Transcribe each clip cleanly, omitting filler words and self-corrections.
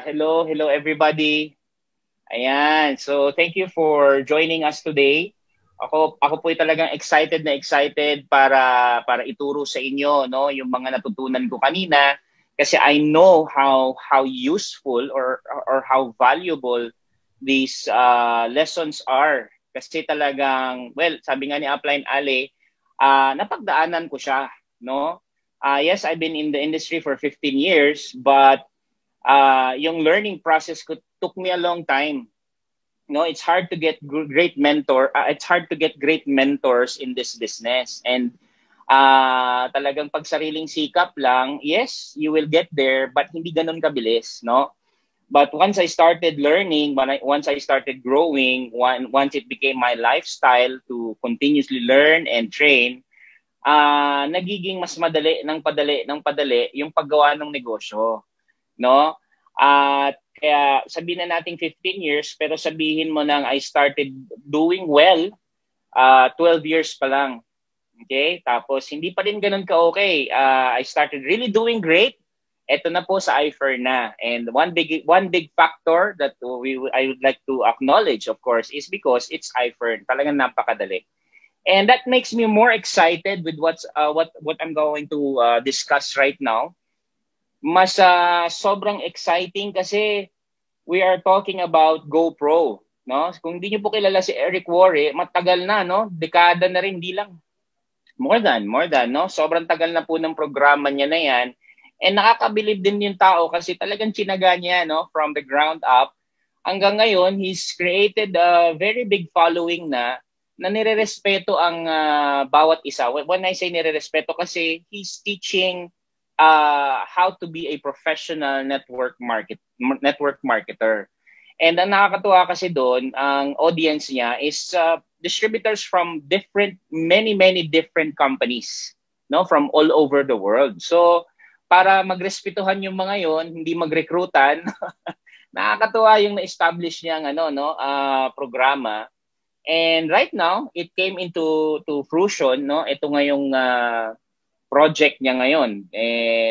hello everybody. Ayan, so thank you for joining us today. Ako po ay talagang excited para ituro sa inyo no yung mga natutunan ko kanina kasi I know how useful or how valuable these lessons are. Kasi talagang sabi nga ni Upline Ali, napagdaanan ko siya, no? Yes, I've been in the industry for 15 years, but yung learning process ko took me a long time. No, it's hard to get great mentor. It's hard to get great mentors in this business. And talagang pag sariling sikap lang, yes, you will get there, but hindi ganun kabilis, no? But once I started learning, once I started growing, once it became my lifestyle to continuously learn and train, nagiging mas madali ng padali yung paggawa ng negosyo, no? At kaya sabihin na natin 15 years, pero sabihin mo nang I started doing well 12 years pa lang. Okay? Tapos hindi pa rin ganun ka-okay. I started really doing great. Ito na po sa iFer na. And one big factor that I would like to acknowledge, of course, is because it's iFer. Talagang napakadali. And that makes me more excited with what I'm going to discuss right now. Mas sobrang exciting kasi we are talking about GoPro, no? Kung hindi niyo po kilala si Eric Worre, matagal na, no? Dekada na rin, hindi lang. More than, no? Sobrang tagal na po ng programa niya na yan. And nakakabilib din yung tao kasi talagang tsinaga niya, no? From the ground up. Hanggang ngayon, he's created a very big following na nirerespeto ang bawat isa. When I say nirerespeto kasi he's teaching how to be a professional network marketer. And ang nakakatuwa kasi doon, ang audience niya is distributors from many different companies, no, from all over the world. So, para magrespetuhan yung mga yon, hindi magrekrutan, nakakatuwa yung na-establish niyang programa. And right now, it came into fruition, no? Ito ngayong project niya ngayon.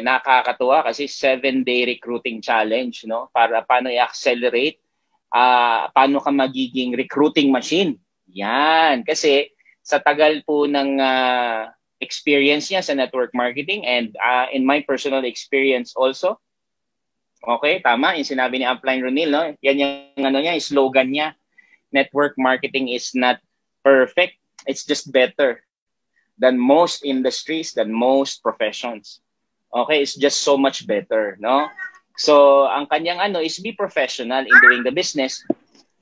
Nakakatuwa kasi 7-day recruiting challenge, no? Para paano i-accelerate, paano ka magiging recruiting machine. Yan. Kasi sa tagal po ng experience niya sa network marketing and in my personal experience also. Okay, tama. Yung sinabi ni Upline Ronil, no? Yan yung slogan niya. Network marketing is not perfect. It's just better than most industries, than most professions. Okay, it's just so much better, no? So, ang kanyang is be professional in doing the business.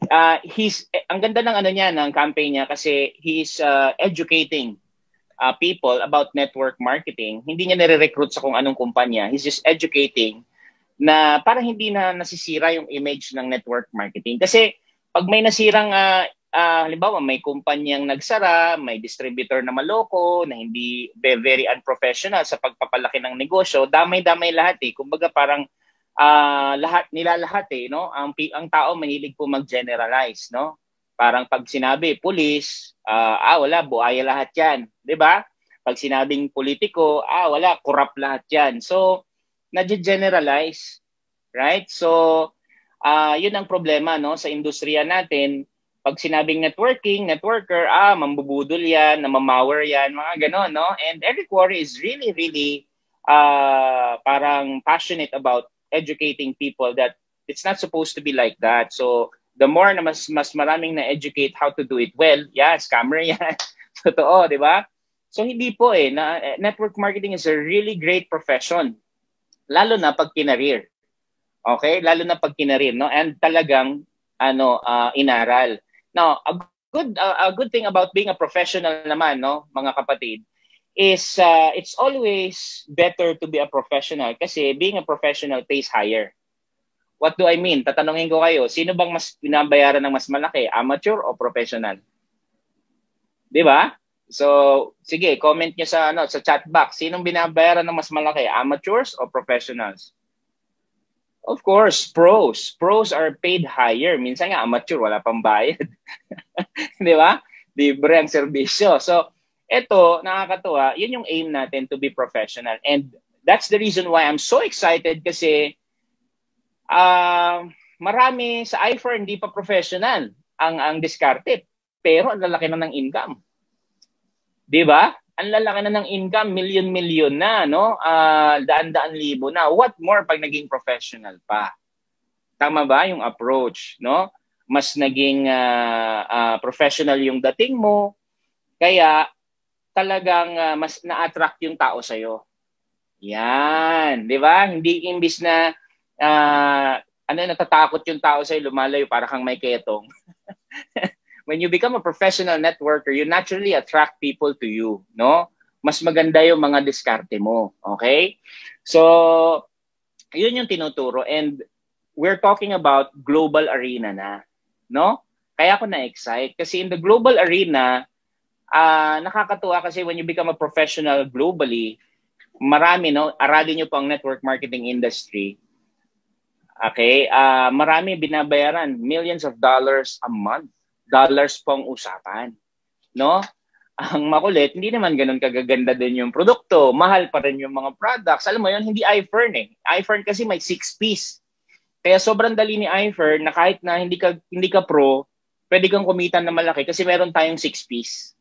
Ang ganda ng ng campaign niya kasi he's educating people about network marketing. Hindi niya nire-recruit sa kung anong kumpanya. He's just educating na para hindi na nasisira yung image ng network marketing. Kasi pag may nasirang, halimbawa may kumpanyang nagsara, may distributor na maloko, na hindi very unprofessional sa pagpapalaki ng negosyo, damay-damay lahat eh. Kumbaga parang lahat eh, no? Ang tao mahilig po mag-generalize, no? Parang pag sinabi, pulis, wala, buaya lahat yan. 'Di ba? Pag sinabing politiko, wala, corrupt lahat yan. So, na-generalize, right? So, yun ang problema, no, sa industriya natin. Pag sinabing networker, mambubudol yan, namamawer yan, mga ganon, no? And Eric Worre is really parang passionate about educating people that it's not supposed to be like that. So, the more na mas maraming na-educate how to do it well, scammer yan. Totoo, di ba? So, hindi po network marketing is a really great profession. Lalo na pag kinareer. Okay? Lalo na pag kinareer, no? And talagang inaral. Now, a good thing about being a professional naman, no, mga kapatid, is it's always better to be a professional kasi being a professional pays higher. What do I mean? Tatanungin ko kayo, sino bang mas binabayaran ng mas malaki, amateur o professional? 'Di ba? So, sige, comment niyo sa chat box, sinong binabayaran ng mas malaki, amateurs o professionals? Of course, pros. Pros are paid higher. Minsan nga, amateur, wala pang bayad. Di ba? Libre ang serbisyo. So, eto, nakakatuwa, yun yung aim natin to be professional. And that's the reason why I'm so excited kasi marami sa iFern hindi pa professional ang diskarte, pero ang lalaki na ng income. 'Di ba? Ang lalaki na ng income, milyon-milyon na, no? Daan-daan libo na. What more pag naging professional pa? Tama ba yung approach, no? Mas naging professional yung dating mo, kaya talagang mas na-attract yung tao sa'yo. Yan, di ba? Hindi imbis na natatakot yung tao sa'yo, lumalayo para kang may ketong. When you become a professional networker, you naturally attract people to you, no? Mas maganda yung mga diskarte mo, okay? So, yun yung tinuturo, and we're talking about global arena na, no? Kaya ako na-excite kasi in the global arena, nakakatuwa kasi when you become a professional globally, marami, no? Aralin nyo po ang network marketing industry. Okay? Marami binabayaran, millions of dollars a month. Dollars pong usapan, no? Ang makulit, hindi naman ganun kagaganda din yung produkto. Mahal pa rin yung mga products. Alam mo yun, hindi iFern eh. iFern kasi may 6-piece. Kaya sobrang dali ni iFern na kahit na hindi ka pro, pwede kang kumita na malaki kasi meron tayong 6-piece.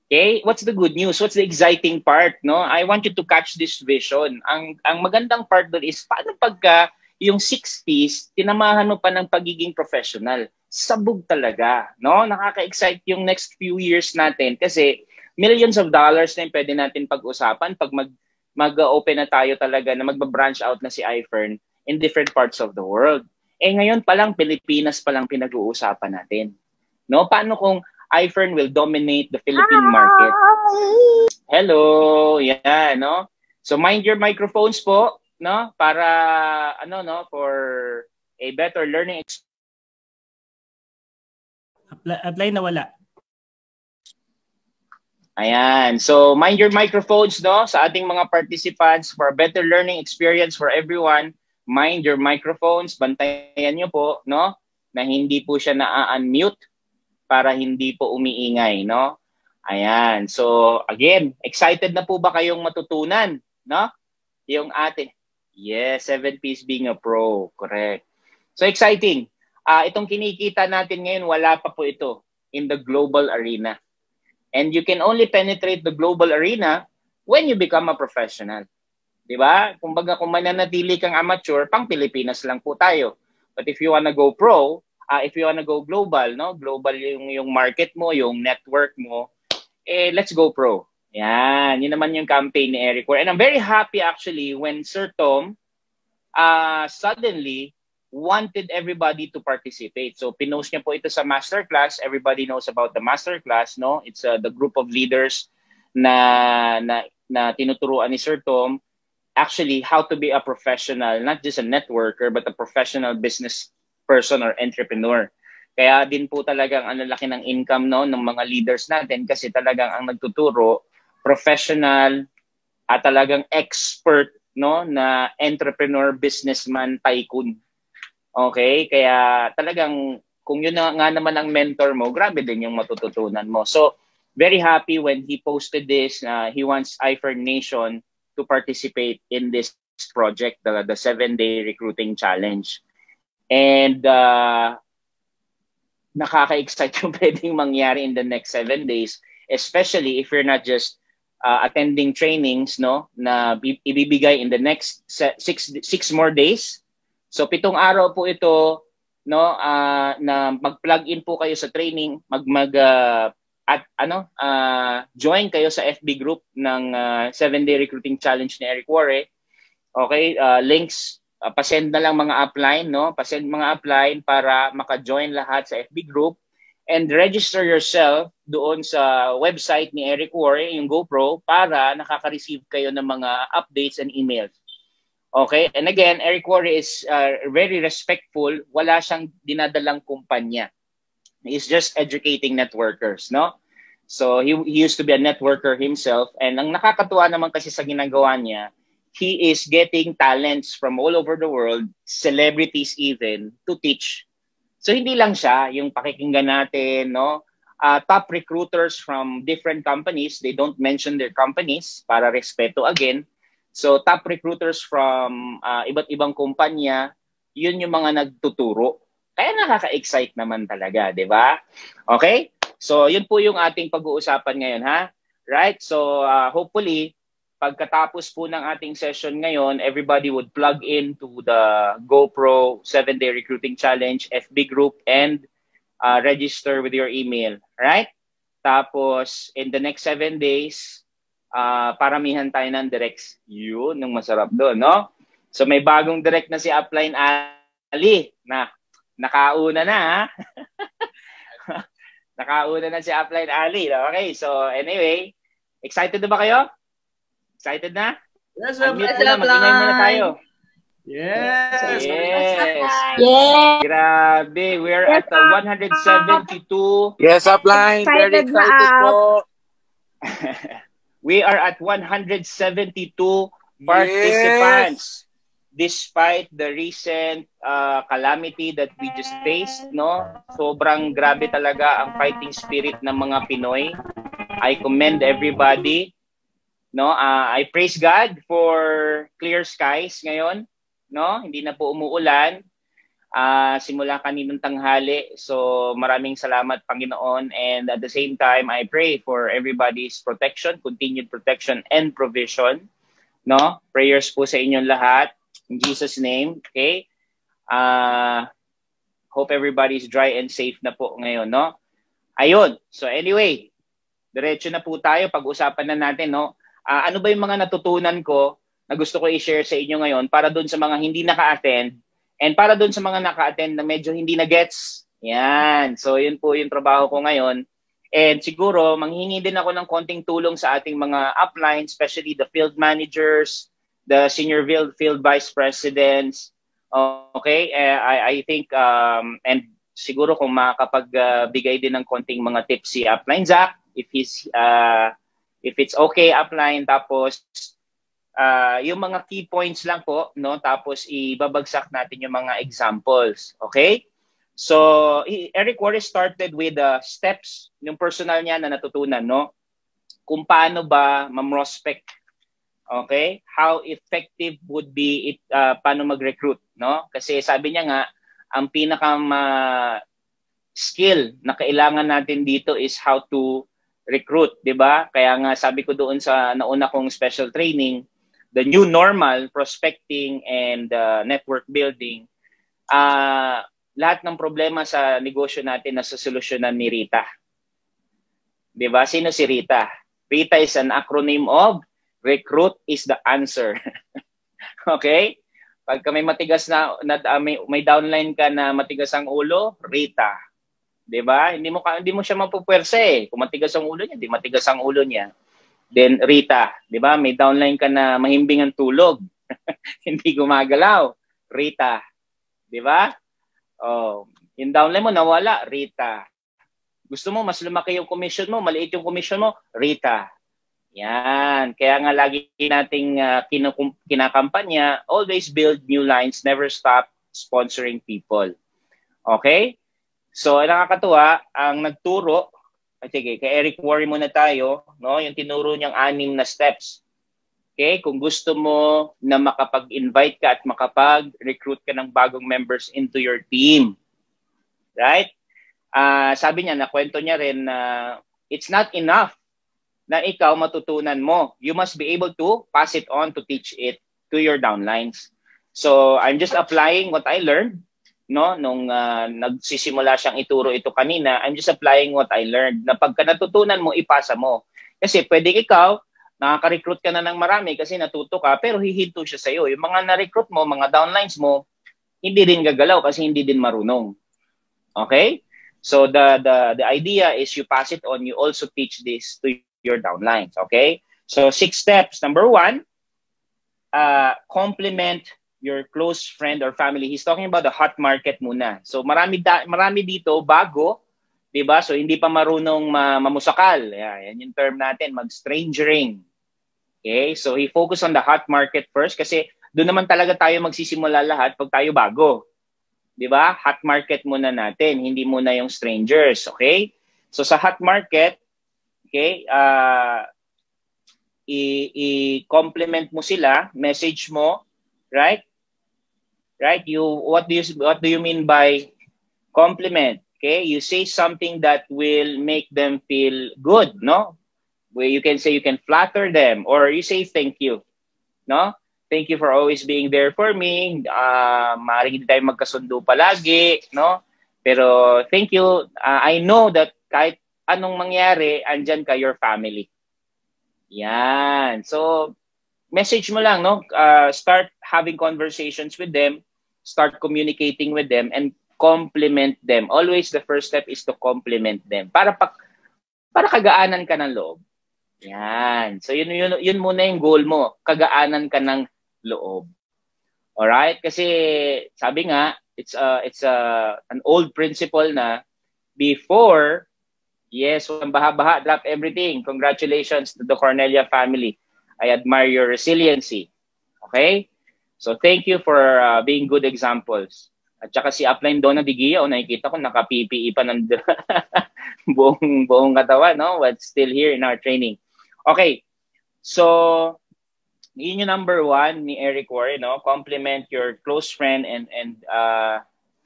Okay? What's the good news? What's the exciting part, no? I want you to catch this vision. Ang magandang part doon is paano pagka yung 6-piece, tinamahan mo pa ng pagiging professional. Sabog talaga, no? Nakaka-excite yung next few years natin kasi millions of dollars na yung pwede natin pag-usapan pag mag-open na tayo talaga na magba-branch out na si iFern in different parts of the world. Eh ngayon pa lang, Pilipinas pa lang pinag-uusapan natin. No? Paano kung iFern will dominate the Philippine market? Hello, yeah, no? So mind your microphones po, no? Para for a better learning experience. Apply na wala. Ayan. So, mind your microphones, no? Sa ating mga participants, for a better learning experience for everyone, mind your microphones. Bantayan nyo po, no? Na hindi po siya na-unmute para hindi po umiingay, no? Ayan. So, again, excited na po ba kayong matutunan, no? Yung yes, 7-piece being a pro. Correct. So, exciting. Itong kinikita natin ngayon, wala pa po ito in the global arena. And you can only penetrate the global arena when you become a professional. Diba? Kumbaga, kung mananatili kang amateur, pang Pilipinas lang po tayo. But if you wanna go pro, if you wanna go global, no? Global yung market mo, yung network mo, let's go pro. Yan. Yun naman yung campaign ni Eric Warre. And I'm very happy actually when Sir Tom suddenly wanted everybody to participate. So pinost niya po ito sa masterclass. Everybody knows about the masterclass, no? It's the group of leaders na tinuturuan ni Sir Tom actually how to be a professional, not just a networker, but a professional business person or entrepreneur. Kaya din po talagang ang laki ng income, no, ng mga leaders natin kasi talagang ang nagtuturo professional at talagang expert, no, na entrepreneur, businessman, tycoon. Okay? Kaya talagang kung yun nga naman ang mentor mo, grabe din yung matututunan mo. So, very happy when he posted this. He wants iFern Nation to participate in this project, the 7-day recruiting challenge. And nakaka-excite yung pwedeng mangyari in the next 7 days, especially if you're not just attending trainings, no, na ibibigay in the next 6 more days. So 7 araw po ito, no, na mag-plug in po kayo sa training, join kayo sa FB group ng 7-day recruiting challenge ni Eric Warre. Okay, links pa-send na lang mga upline, no? Pa-send mga upline para maka-join lahat sa FB group and register yourself doon sa website ni Eric Warre, yung GoPro, para nakaka-receive kayo ng mga updates and emails. Okay? And again, Eric Warre is very respectful. Wala siyang dinadalang kumpanya. He's just educating networkers, no? So, he used to be a networker himself. And ang nakakatuwa naman kasi sa ginagawa niya, he is getting talents from all over the world, celebrities even, to teach. So, hindi lang siya yung pakikinggan natin, no? Top recruiters from different companies, they don't mention their companies para respeto again. So, top recruiters from iba't ibang kumpanya yun yung mga nagtuturo. Kaya nakaka-excite naman talaga, di ba? Okay? So, yun po yung ating pag-uusapan ngayon, ha? Right? So, hopefully, pagkatapos po ng ating session ngayon, everybody would plug into the GoPro 7-Day Recruiting Challenge FB group and register with your email. Right? Tapos, in the next 7 days, paramihan tayo ng directs. Yun, yung masarap doon, no? So, may bagong direct na si Upline Ali na nakauna na, ha? Nakauna na si Upline Ali. Okay, so anyway, excited na ba kayo? Excited na? Yes, Unmute muna, mag-ingay muna tayo. Yes. Yes. Yes. Grabe, we're at 172. Yes, Upline. Very excited po. We are at 172 participants. Despite the recent calamity that we just faced, no? Sobrang grabe talaga ang fighting spirit ng mga Pinoy. I commend everybody. No, I praise God for clear skies ngayon, no? Hindi na po umuulan. Simula kaninang tanghali. So maraming salamat, Panginoon, and at the same time I pray for everybody's protection, continued protection and provision, no? Prayers po sa inyong lahat. In Jesus' name, okay? Hope everybody's dry and safe na po ngayon, no? Ayun. So anyway, diretso na po tayo. Pag-usapan na natin, no? Ano ba yung mga natutunan ko na gusto ko i-share sa inyo ngayon para doon sa mga hindi naka-attend and para doon sa mga naka-attend na medyo hindi na-gets. Yan. So yun po yung trabaho ko ngayon. And siguro, manghingi din ako ng konting tulong sa ating mga upline, especially the field managers, the senior field vice presidents. Okay, I think and siguro kung makakapagbigay din ng konting mga tips si Upline Zach, if it's okay, Upline, tapos yung mga key points lang po, no? Tapos ibabagsak natin yung mga examples. Okay? So Eric Warren started with the steps yung personal niya na natutunan, no? Kung paano ba ma-prospect. Okay? How effective would be it paano mag-recruit, no? Kasi sabi niya nga ang skill na kailangan natin dito is how to recruit, 'di ba? Kaya nga sabi ko doon sa nauna kong special training, the new normal, prospecting and network building, lahat ng problema sa negosyo natin nasa solusyonan ni Rita. 'Di ba? Sino si Rita? Rita is an acronym of recruit is the answer. Okay? Pagka may matigas may downline ka na matigas ang ulo, Rita. 'Di ba? Hindi mo siya mapupwersa eh. Kung matigas ang ulo niya, di matigas ang ulo niya. Then Rita, 'di ba? May downline ka na mahimbing ang tulog. Hindi gumagalaw, Rita. 'Di ba? Oh, yung downline mo nawala, Rita. Gusto mo mas lumaki yung commission mo, maliit yung commission mo, Rita. Yan. Kaya nga lagi nating kinakampanya, always build new lines, never stop sponsoring people. Okay? So, nakakatuwa, ang nagturo, sige, kay Eric Warren muna tayo, no? Yung tinuro niyang 6 na steps. Okay? Kung gusto mo na makapag-invite ka at makapag-recruit ka ng bagong members into your team. Right? Sabi niya, nakwento niya rin na it's not enough na ikaw matutunan mo. You must be able to pass it on, to teach it to your downlines. So, I'm just applying what I learned, no? Nung nagsisimula siyang ituro ito kanina, I'm just applying what I learned. Na pagka natutunan mo, ipasa mo. Kasi pwede ikaw, nakaka-recruit ka na ng marami kasi natuto ka, pero hihinto siya sa'yo. Yung mga na-recruit mo, mga downlines mo, hindi din gagalaw kasi hindi din marunong. Okay? So, the idea is you pass it on, you also teach this to your downlines. Okay? So 6 steps. Number 1, compliment your close friend or family. He's talking about the hot market muna. So marami dito bago, 'di ba? So hindi pa marunong mamusakal. Yan yung term natin, mag-strangering. Okay? So he focused on the hot market first kasi doon naman talaga tayo magsisimula lahat pag tayo bago. 'Di ba? Hot market muna natin, hindi muna yung strangers, okay? So sa hot market, okay, i-compliment mo sila, message mo, right? right? What do you mean by compliment? Okay, you say something that will make them feel good, no? Where you can say, you can flatter them, or you say thank you, no? Thank you for always being there for me. Maaaring hindi tayo magkasundo palagi, no? Pero thank you. I know that kahit anong mangyari, andyan ka, your family. Yan. So, message mo lang, no? Start having conversations with them, start communicating with them, and compliment them. Always the first step is to compliment them para kagaanan ka ng loob. Yan. So yun muna yung goal mo, kagaanan ka ng loob. All right? Kasi sabi nga, it's an old principle na before, yes, walang baha-baha, drop everything. Congratulations to the Cornelia family. I admire your resiliency. Okay? So thank you for being good examples. At saka si Upline Donna Digia, nakikita ko naka-PPE pa ng buong katawan, no? But still here in our training. Okay. So, yun yung number 1 ni Eric Warren, no? Compliment your close friend and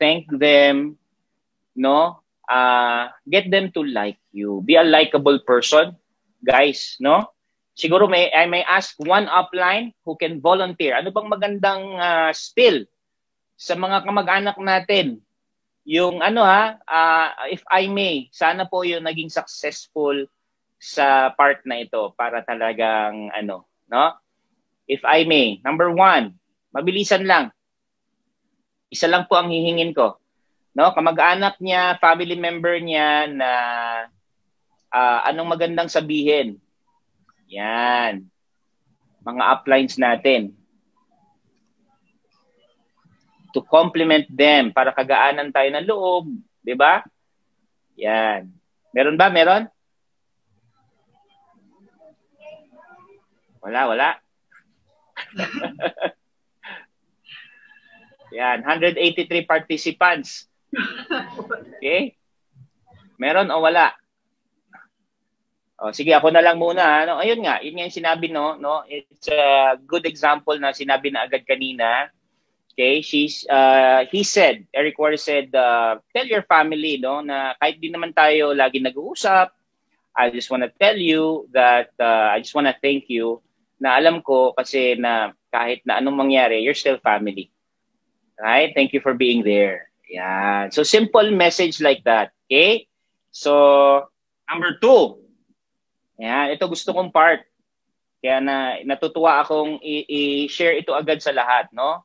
thank them, no? Get them to like you. Be a likable person, guys, no? Siguro I may ask one upline who can volunteer. Ano bang magandang spill sa mga kamag-anak natin? Yung if I may, sana po yung naging successful sa part na ito para talagang no? If I may, number 1, mabilisan lang. Isa lang po ang hihingin ko. No? Kamag-anak niya, family member niya na anong magandang sabihin. Yan. Mga uplines natin. To compliment them para kagaanan tayo ng loob, 'di ba? Yan. Meron ba? Meron? Wala. Yan, 183 participants. Okay? Meron o wala? O, sige, ako na lang muna. No? Ayun nga, yun nga yung sinabi, no? It's a good example na sinabi na agad kanina. Okay, Eric Warren said, tell your family, no, na kahit di naman tayo lagi nag-uusap, I just want to tell you that I just want to thank you na alam ko kasi na kahit na anong mangyari, you're still family. Right? Thank you for being there. Yeah. So simple message like that. Okay? So number 2. Yan, ito gusto kong part. Kaya natutuwa akong i-share ito agad sa lahat, no?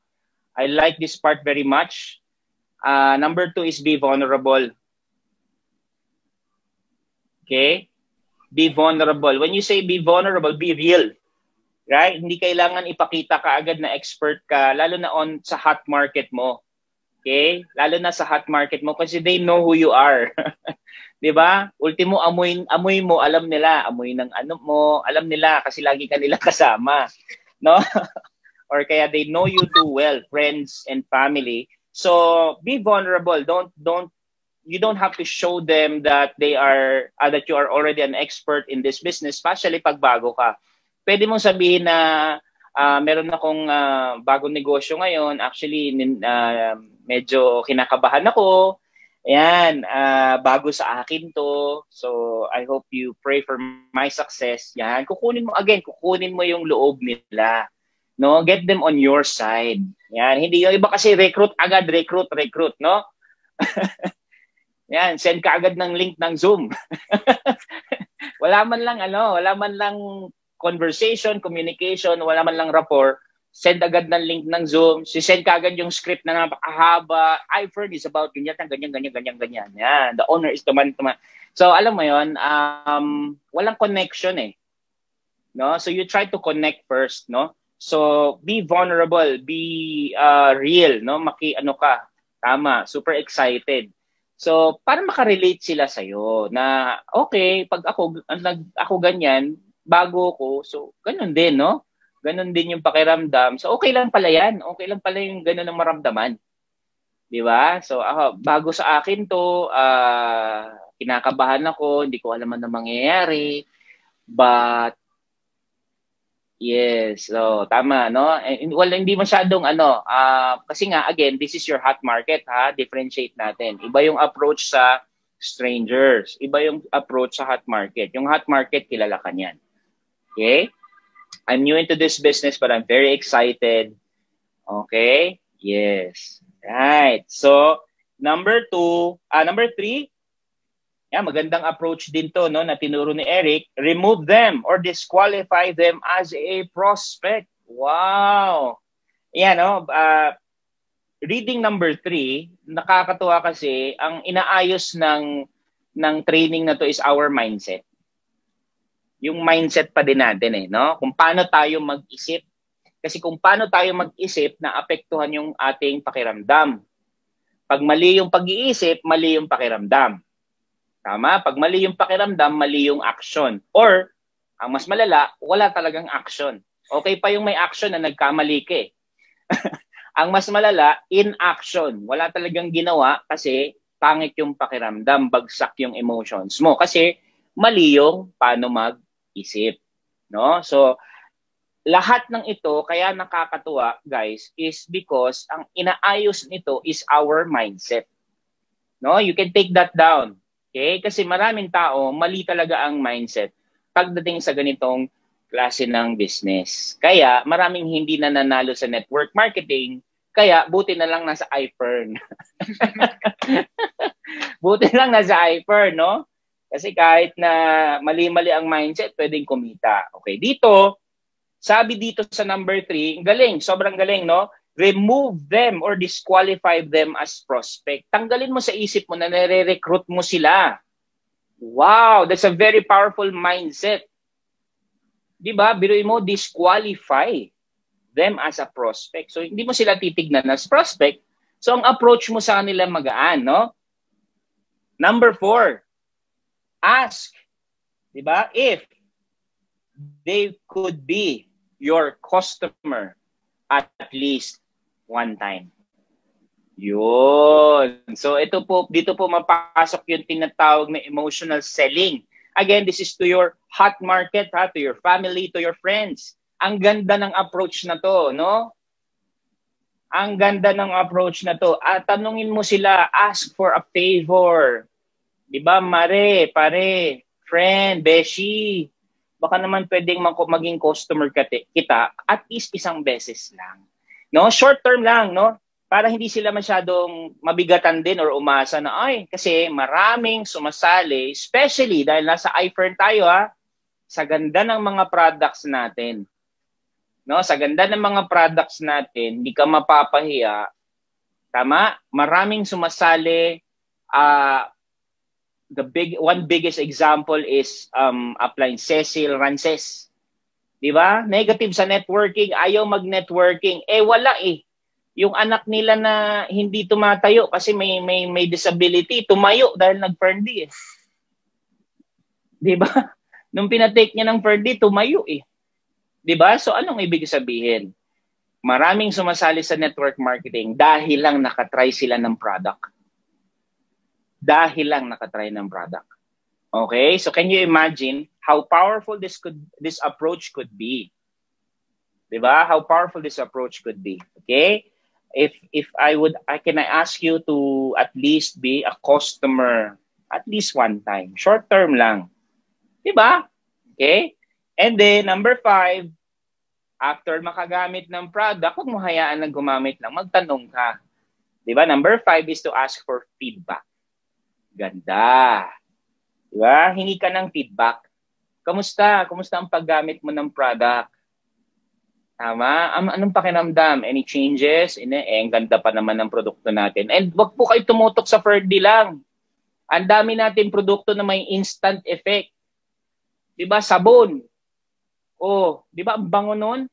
I like this part very much. Number 2 is be vulnerable. Okay? Be vulnerable. When you say be vulnerable, be real. Right? Hindi kailangan ipakita ka agad na expert ka, lalo na sa hot market mo. Okay? Lalo na sa hot market mo kasi they know who you are. 'Di ba? Ultimo amoy mo, alam nila, amoy ng ano mo, alam nila kasi lagi ka nila kasama, no? Or kaya they know you too well, friends and family. So be vulnerable. You don't have to show them that that you are already an expert in this business, especially pag bago ka. Pwede mong sabihin na meron akong bagong negosyo ngayon. Actually, medyo kinakabahan ako. Ayan, bago sa akin to. So, I hope you pray for my success. Yan, kukunin mo yung loob nila. No, get them on your side. Yan, hindi yung iba kasi recruit, no? Yan, send ka agad ng link ng Zoom. wala man lang conversation, communication, wala man lang rapport. Send agad ng link ng Zoom. Send ka agad yung script na napakahaba. I've heard this about ganyan. Yan, the owner is tuman. So, alam mo yon, walang connection eh. No? So, you try to connect first, no? So, be vulnerable, be real, no? Tama, super excited. So, para makarelate sila sa'yo na, okay, pag ako ganyan, bago ko, so, ganun din, no? Ganun din yung pakiramdam. So, okay lang pala yan. Okay lang pala yung ganun ang maramdaman. Di ba? So, bago sa akin to, kinakabahan ako, hindi ko alam ano mangyayari, but, Yes, so tama, no? Well, hindi masyadong kasi nga again, this is your hot market, ha? Differentiate natin. Iba yung approach sa strangers, iba yung approach sa hot market. Yung hot market, kilala ka niyan. Okay? I'm new into this business but I'm very excited. Okay? Yes. Right. So, number 3, magandang approach din to, no, na tinuro ni Eric. Remove them or disqualify them as a prospect. Wow! Yan, no? Reading number 3, nakakatuwa kasi ang inaayos ng training na to is our mindset. Yung mindset pa din natin, no? Kung paano tayo mag-isip. Kasi kung paano tayo mag-isip, naapektuhan yung ating pakiramdam. Pag mali yung pag-iisip, mali yung pakiramdam. Tama? Pag mali yung pakiramdam, mali yung action. Or, ang mas malala, wala talagang action. Okay pa yung may action na nagkamali ka eh. Ang mas malala, inaction. Wala talagang ginawa kasi pangit yung pakiramdam, bagsak yung emotions mo. Kasi mali yung paano mag-isip. No? So, lahat ng ito, kaya nakakatuwa, guys, is because ang inaayos nito is our mindset. No? You can take that down. Okay? Kasi maraming tao, mali talaga ang mindset pagdating sa ganitong klase ng business. Kaya maraming hindi na nanalo sa network marketing, kaya buti na lang nasa iFern. Buti lang nasa iFern, no? Kasi kahit na mali-mali ang mindset, pwedeng kumita. Okay, dito, sabi dito sa number 3, galing, sobrang galing, no? Remove them or disqualify them as prospect. Tanggalin mo sa isip mo na nare-recruit mo sila. Wow, that's a very powerful mindset. Diba? Biruin mo, disqualify them as a prospect. So, hindi mo sila titignan as prospect. So, ang approach mo sa kanila magaan, no? Number 4, ask, diba? If they could be your customer at least one time. Yun. So dito po mapasok yung tinatawag na emotional selling. Again, this is to your hot market, to your family, to your friends. Ang ganda ng approach na to, no? Ang ganda ng approach na to. At tanungin mo sila, ask for a favor. Diba, mare, pare, friend, beshi, baka naman pwedeng maging customer kita at least isang beses lang. No? Short term lang, no? Para hindi sila masyadong mabigatan din or umasa na, ay, kasi maraming sumasali, especially dahil nasa iFern tayo, sa ganda ng mga products natin. No? Sa ganda ng mga products natin, hindi ka mapapahiya. Tama? Maraming sumasali. One biggest example is upline Cecil Rances. Di ba? Negative sa networking, ayaw mag-networking. Wala eh. Yung anak nila na hindi tumatayo kasi may disability, tumayo dahil nag-Ferndi eh. Di ba? Nung pinatake niya ng Ferndi, tumayo eh. Di ba? So anong ibig sabihin? Maraming sumasali sa network marketing dahil lang nakatry sila ng product. Dahil lang nakatry ng product. Okay? So can you imagine how powerful this approach could be? Diba? How powerful this approach could be. Okay? If I ask you to at least be a customer at least one time. Short term lang. Diba? Okay? And then number 5, after makagamit ng product, huwag mo hayaan na gumamit lang. Magtanong ka. Diba? Number 5 is to ask for feedback. Ganda. Diba? Hingi ka ng feedback. Kamusta? Kamusta ang paggamit mo ng product? Tama? Anong pakiramdam? Any changes? Ang ganda pa naman ng produkto natin. And wag po kayo tumutok sa Ferdi lang. Ang dami natin produkto na may instant effect. Diba? Sabon. Diba? Ang bango nun?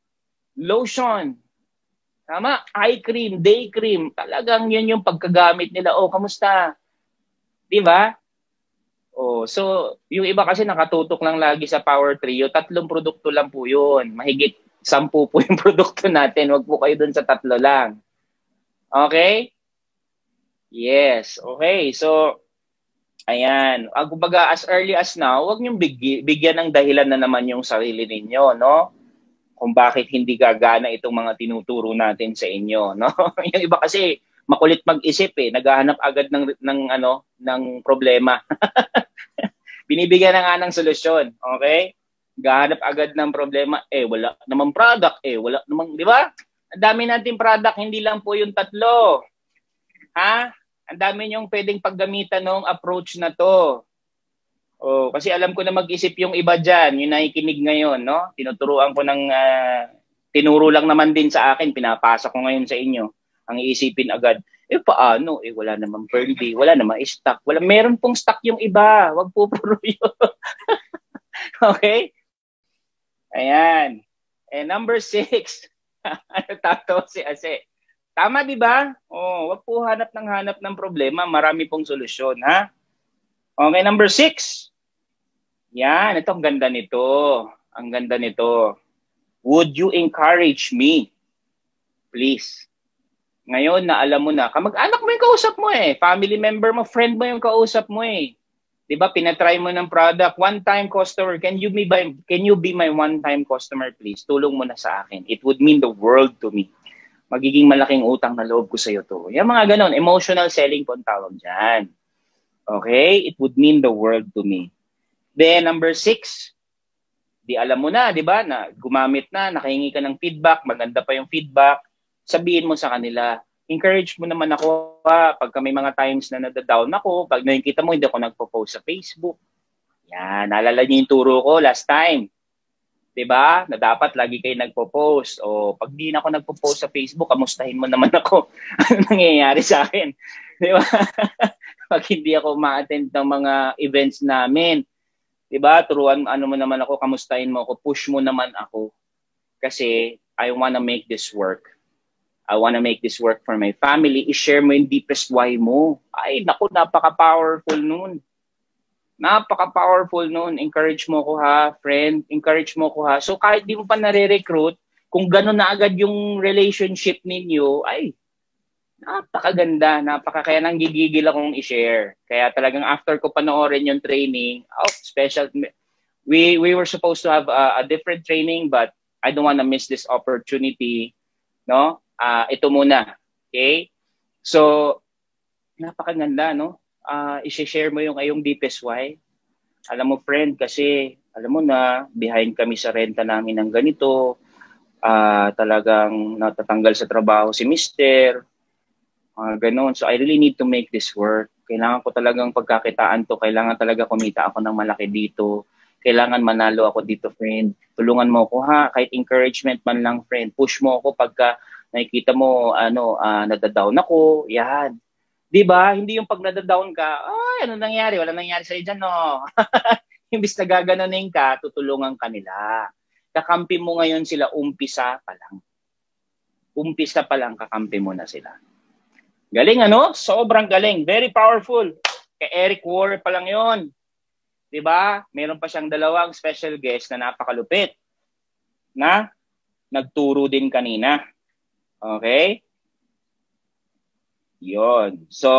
Lotion. Tama? Eye cream, day cream. Talagang yun yung pagkagamit nila. Kamusta? Diba? So, yung iba kasi nakatutok lang lagi sa Power Trio. 3 produkto lang po yun. Mahigit 10 po yung produkto natin. Huwag po kayo dun sa 3 lang. Okay? Yes. Okay. So, ayan. Kumbaga, as early as now, huwag niyong bigyan ng dahilan na naman yung sarili ninyo, no? kung bakit hindi gagana itong mga tinuturo natin sa inyo, no? Yung iba kasi makulit mag-isip eh, naghahanap agad ng problema. Binibigyan na nga ng solusyon, okay? Gahanap agad ng problema, wala namang product, wala namang, di ba? Ang dami nating product, hindi lang po yung 3. Ha? Ang dami niyong pwedeng paggamitan ng approach na to. Oh, kasi alam ko na mag-isip yung iba dyan, yung nakikinig ngayon, no? Tinuturuan ko ng, tinuro lang naman din sa akin, pinapasa ko ngayon sa inyo. Ang iisipin agad, paano? Wala namang Pearl D, wala namang stock. Meron pong stock yung iba, wag po puro yun. Okay? Ayan. Number 6, ano tato si Ase? Tama, di ba? Wag po hanap ng problema, marami pong solusyon, ha? Okay, number 6. Yan, ito, ang ganda nito. Ang ganda nito. Would you encourage me? Please. Ngayon na alam mo na, kamag-anak mo yung kausap mo eh. Family member mo, friend mo yung kausap mo eh. Diba, pinatry mo ng product, one-time customer, can you be my one-time customer please? Tulong mo na sa akin. It would mean the world to me. Magiging malaking utang na loob ko sa iyo to. Yung mga ganon, emotional selling po ang tawag dyan. Okay? It would mean the world to me. Then, number 6, di alam mo na, di ba, na gumamit na, nakahingi ka ng feedback, maganda pa yung feedback, sabihin mo sa kanila, encourage mo naman ako pagka may mga times na nadadown ako, pag nakikita mo hindi ako nagpo-post sa Facebook. Yan, naalala niyo yung turo ko last time. 'Di ba? Na dapat lagi kayo nagpo-post. O pag di na ako nagpo-post sa Facebook, kamustahin mo naman ako. Ano nangyayari sa akin? 'Di ba? Pag hindi ako ma-attend ng mga events namin, 'di ba? Turuan mo naman ako, kamustahin mo ako, push mo naman ako. Kasi I wanna make this work. I want to make this work for my family. I-share mo yung deepest why mo. Ay, naku, napaka-powerful nun. Napaka-powerful nun. Encourage mo ko ha, friend. Encourage mo ko ha. So, kahit di mo pa nare-recruit, kung gano'n na agad yung relationship ninyo, ay, napakaganda. Kaya nang gigigil akong i-share. Kaya talagang after ko panoorin yung training, special. We were supposed to have a different training, but I don't want to miss this opportunity. No? Ito muna. Okay? So, napakaganda, no? I-share mo yung ayong deepest why. Alam mo, friend, kasi, alam mo na, behind kami sa renta namin ng ganito, talagang natatanggal sa trabaho si Mister, ganun. So, I really need to make this work. Kailangan ko talagang pagkakitaan to. Kailangan talaga kumita ako ng malaki dito. Kailangan manalo ako dito, friend. Tulungan mo ako, ha? Kahit encouragement man lang, friend. Push mo ako pagka nakikita mo, nadadown ako, yan. Diba? Hindi yung pag nadadown ka, ano nangyari? Wala nangyari sa'yo dyan, no? Imbis na gaganunin ka, tutulungan ka nila. Kakampi mo ngayon sila, umpisa pa lang. Umpisa pa lang, kakampi mo na sila. Galing, ano? Sobrang galing. Very powerful. Kay Eric Warren pa lang yun. Diba? Meron pa siyang 2 special guest na napakalupit. Na nagturo din kanina. Okay? Yon. So,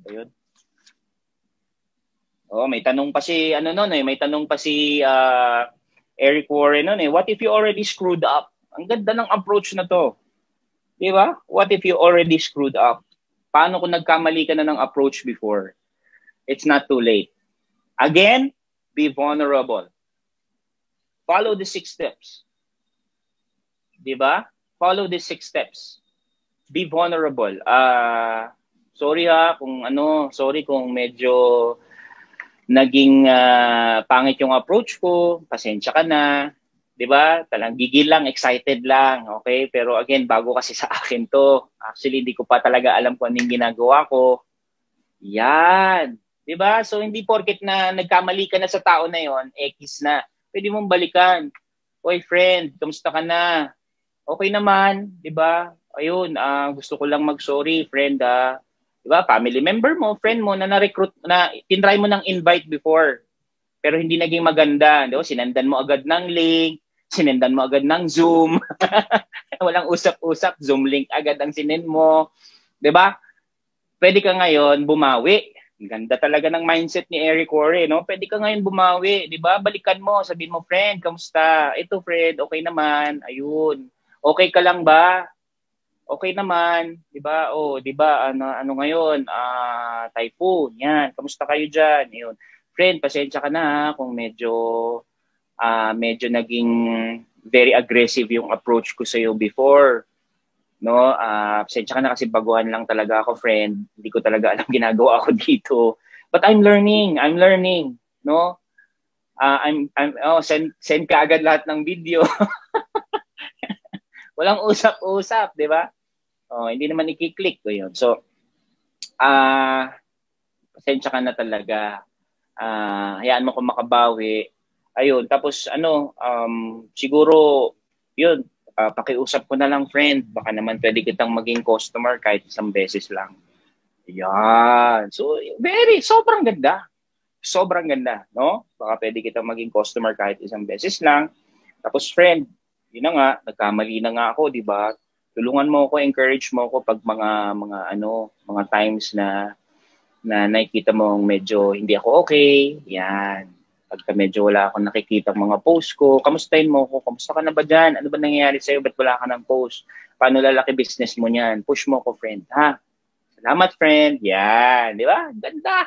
ayun. May tanong pa si may tanong pa si Eric Warren noon eh. What if you already screwed up? Ang ganda ng approach na to. 'Di ba? What if you already screwed up? Paano kung nagkamali ka na ng approach before? It's not too late. Again, be vulnerable. Follow the 6 steps. 'Di ba? Follow the 6 steps. Be vulnerable. Sorry kung medyo naging pangit yung approach ko. Pasensya ka na. 'Di ba? Talang gigil lang, excited lang, okay? Pero again, bago kasi sa akin 'to. Actually, hindi ko pa talaga alam kung anong ginagawa ko. Yan. 'Di ba? So hindi porket na nagkamali ka na sa tao na 'yon, X na. Pwede mong balikan. Oy, friend, kamusta ka na? Okay naman, 'di ba? Ayun, gusto ko lang mag-sorry, friend, 'di ba? Family member mo, friend mo na na-recruit na tinry mo ng invite before. Pero hindi naging maganda, 'di ba? Sinendan mo agad ng link, sinendan mo agad ng Zoom. Walang usap-usap, Zoom link agad ang sinend mo, 'di ba? Pwede ka ngayon bumawi, Ang ganda talaga ng mindset ni Eric Ore, no? Pwede ka ngayon bumawi, di ba? Balikan mo, sabihin mo, friend, kamusta? Ito, friend, okay naman. Ayun. Okay ka lang ba? Okay naman, di ba? Oh, di ba? Ano ngayon? Typhoon, yan. Kamusta kayo diyan? Ayun. Friend, pasensya ka na ha, kung medyo naging very aggressive yung approach ko sa iyo before. No, pasensya ka na kasi baguhan lang talaga ako, friend. Hindi ko talaga alam ginagawa ko dito. But I'm learning, no? Send ka agad lahat ng video. Walang usap-usap, 'di ba? Oh, hindi naman i-click ko 'yun. So, pasensya ka na talaga. Hayaan mo ko makabawi. Ayun, tapos siguro 'yun, pakiusap ko na lang, friend. Baka naman pwede kitang maging customer kahit isang beses lang. Yan. So, sobrang ganda. Sobrang ganda, no? Baka pwede kitang maging customer kahit isang beses lang. Tapos, friend, yun na nga, nagkamali na nga ako, di ba? Tulungan mo ako, encourage mo ako pag mga times na nakikita mo medyo hindi ako okay. Yan. Pagka medyo wala akong nakikita mga post ko, kamustahin mo ko, kamusta ka na ba dyan? Ano ba nangyayari sa'yo? Ba't wala ka ng post? Paano lalaki business mo niyan? Push mo ko, friend. Ha? Salamat, friend. Yan. Di ba? Ganda.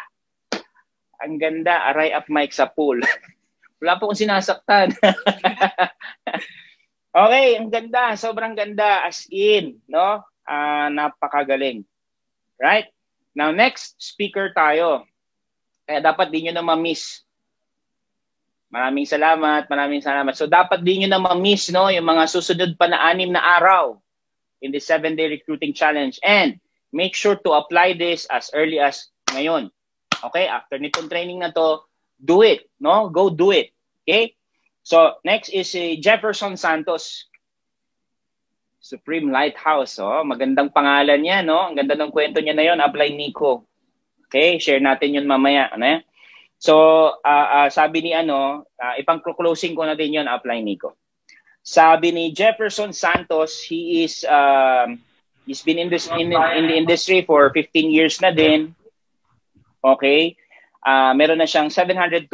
Ang ganda. Aray up mic sa pool. Wala po kong sinasaktan. Okay, ang ganda. Sobrang ganda. As in, no? Napakagaling. Right? Now, next speaker tayo. Kaya dapat di nyo na ma-miss. Maraming salamat. So dapat din nyo na ma-miss, no, yung mga susunod pa na 6 na araw in the 7-day recruiting challenge. And make sure to apply this as early as ngayon. Okay? After nitong training na to, do it, no? Go do it. Okay? So next is Jefferson Santos. Supreme Lighthouse. Oh, magandang pangalan niya, no? Ang ganda ng kwento niya na yon. Apply Nico. Okay? Share natin yun mamaya. Ano? So, sabi ni ipang-closing ko na din yun, apply Nico. Sabi ni Jefferson Santos, he's been in the industry for 15 years na din. Okay? Meron na siyang 720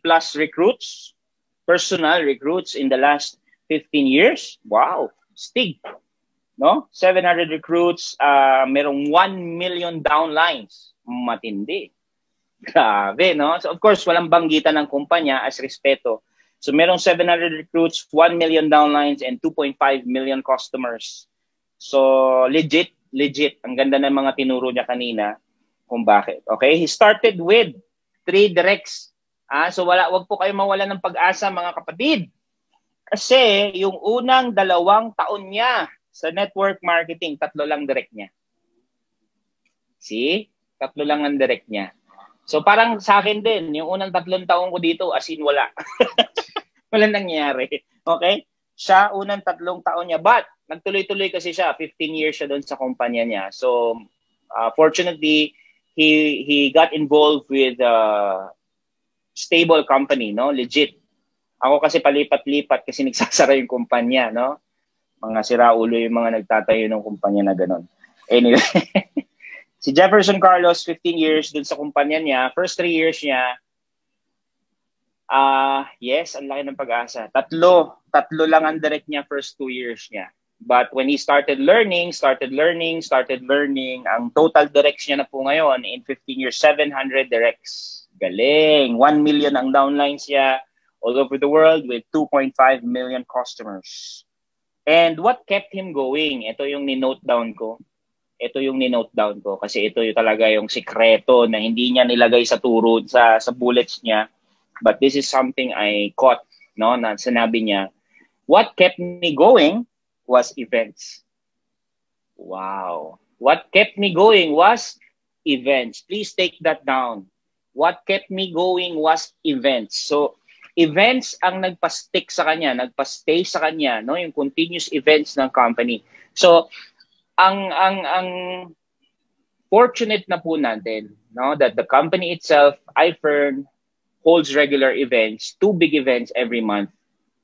plus recruits, personal recruits in the last 15 years. Wow, stig. No? 700 recruits, merong 1 million downlines. Matindi. Grabe, no? So, of course, walang banggitan ng kumpanya as respeto. So, merong 700 recruits, 1 million downlines, and 2.5 million customers. So, legit. Ang ganda ng mga tinuro niya kanina kung bakit. Okay? He started with 3 directs. So, wag po kayo mawala ng pag-asa, mga kapatid. Kasi, yung unang 2 taon niya sa network marketing, 3 lang direct niya. See? 3 lang ang direct niya. So parang sa akin din, yung unang 3 taon ko dito, as in wala. Walang nangyayari. Okay? Siya, unang 3 taon niya. But, nagtuloy-tuloy kasi siya. 15 years siya doon sa kumpanya niya. So, fortunately, he got involved with a stable company, no? Legit. Ako kasi palipat-lipat kasi nagsasara yung kumpanya, no? Mga siraulo yung mga nagtatayo ng kumpanya na gano'n. Anyway. Si Jefferson Carlos, 15 years dun sa kumpanya niya. First 3 years niya, yes, ang laki ng pag-asa. 3 lang ang direct niya first 2 years niya. But when he started learning, ang total directs niya na po ngayon, in 15 years, 700 directs. Galing. 1 million ang downlines niya all over the world with 2.5 million customers. And what kept him going? Ito yung ni-note down ko. Kasi ito yung talaga yung sikreto na hindi niya nilagay sa turo sa bullets niya. But this is something I caught, no, na sinabi niya. What kept me going was events. Wow. What kept me going was events. Please take that down. What kept me going was events. So events ang nagpa-stick sa kanya, nagpa-stay sa kanya, no, yung continuous events ng company. So ang fortunate na po natin, no, that the company itself, iFern, holds regular events, 2 big events every month.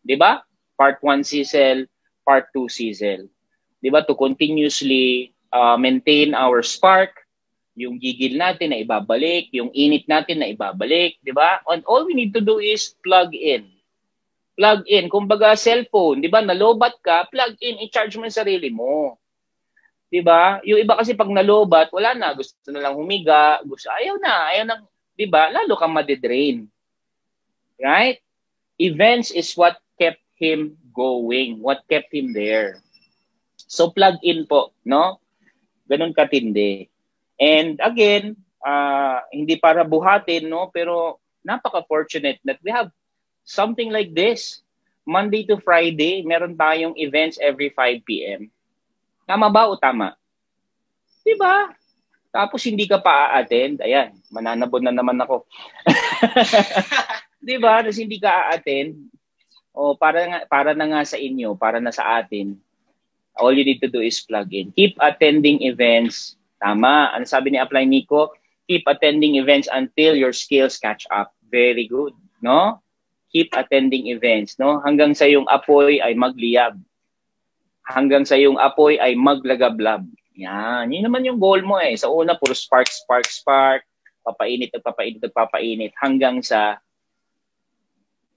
'Di ba? Part 1 CSEL, Part 2 CSEL. 'Di ba? To continuously maintain our spark, Yung gigil natin na ibabalik, yung init natin na ibabalik, di ba? And all we need to do is plug in. Plug in. Kumbaga cellphone, di ba? Nalobat ka, plug in, i-charge mo yung sarili mo. Di ba? Yung iba kasi pag nalobat, wala na. Gusto na lang humiga. Ayaw na. Di ba? Lalo kang madidrain. Right? Events is what kept him going. What kept him there. So plug in po, no? Ganun katindi. And again, hindi para buhatin, no? Pero napaka-fortunate that we have something like this. Monday to Friday, meron tayong events every 5 p.m. Tama ba o tama? Diba? Tapos hindi ka pa a-attend. Ayan, mananabon na naman ako. Diba? Tapos hindi ka a-attend. O para na nga sa inyo, para na sa atin. All you need to do is plug in. Keep attending events. Tama. Ano sabi ni Apply Nico? Keep attending events until your skills catch up. Very good. No? Keep attending events. No? Hanggang sa yung apoy ay magliyab. Hanggang sa yung apoy ay maglagablab. Yan. Yun naman yung goal mo eh. Sa una, puro spark. Papainit. Hanggang sa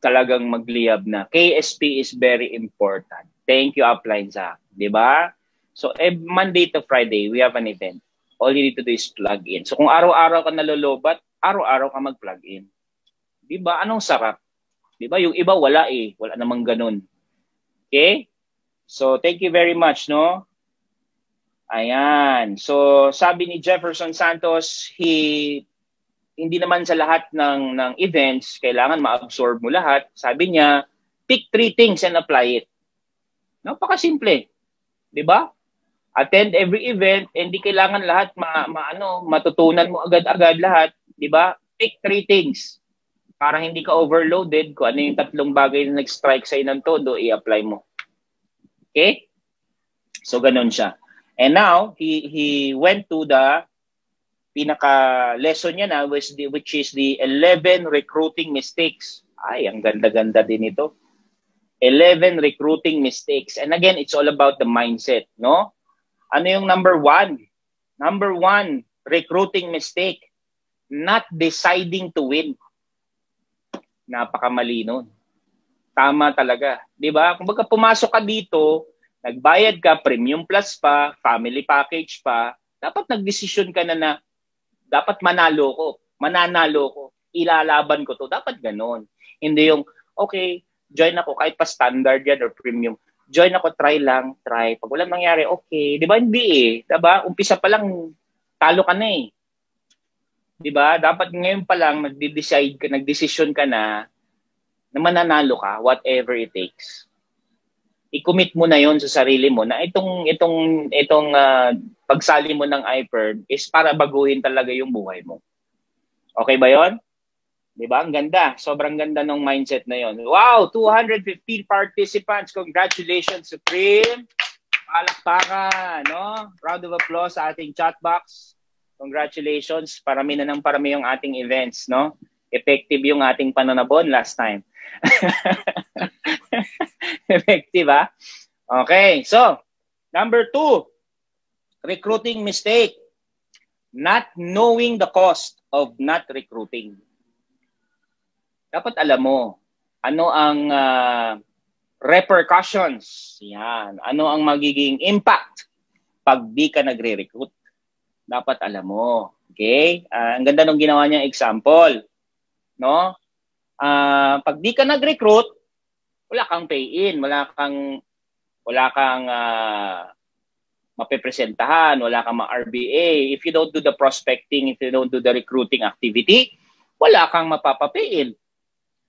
talagang magliyab na. KSP is very important. Thank you, Upline Zach. Diba? So, Monday to Friday, we have an event. All you need to do is plug in. So, kung araw-araw ka nalolobat, araw-araw ka mag-plug in. Diba? Anong sarap? Diba? Yung iba, wala eh. Wala namang ganun. Okay? So, thank you very much, no? Ayan. So, sabi ni Jefferson Santos, hindi naman sa lahat ng events, kailangan ma-absorb mo lahat. Sabi niya, pick 3 things and apply it. Napakasimple. Diba? Attend every event, hindi kailangan lahat matutunan mo agad-agad lahat. Diba? Pick 3 things. Para hindi ka overloaded, kung ano yung 3 bagay na nag-strike sa'yo ng todo, i-apply mo. Okay? So, ganun siya. And now, he went to the pinaka-lesson niya na, which is the 11 recruiting mistakes. Ay, ang ganda-ganda din ito. 11 recruiting mistakes. And again, it's all about the mindset, no? Ano yung number 1? Number 1, recruiting mistake. Not deciding to win. Napakamali nun. Tama talaga. Diba? Kung baga pumasok ka dito, nagbayad ka, premium plus pa, family package pa, dapat nagdesisyon ka na dapat manalo ko, ilalaban ko to. Dapat ganon. Hindi yung, okay, join ako kahit pa standard yan or premium. Join ako, try. Pag walang nangyari, okay. Diba? Hindi eh. Diba? Umpisa pa lang, talo ka na eh. Diba? Dapat ngayon pa lang, nagdesisyon ka na mananalo ka, whatever it takes. I-commit mo na yon sa sarili mo na itong pagsali mo ng iPerm is para baguhin talaga yung buhay mo. Okay ba yon? Diba? Ang ganda. Sobrang ganda ng mindset na yon. Wow! 250 participants. Congratulations, Supreme. Palakpakan. No? Round of applause sa ating chat box. Congratulations. Parami na ng parami yung ating events. No? Effective yung ating pananabon last time. Effective, ha? Okay. So, number 2, recruiting mistake. Not knowing the cost of not recruiting. Dapat alam mo, ano ang repercussions. Yan. Ano ang magiging impact pag di ka nagre-recruit. Dapat alam mo. Okay? Ang ganda nung ginawa niyang example. No? Pag di ka nag-recruit, wala kang pay-in, wala kang mapepresentahan, wala kang ma-RBA. If you don't do the prospecting, if you don't do the recruiting activity, wala kang mapapapay-in.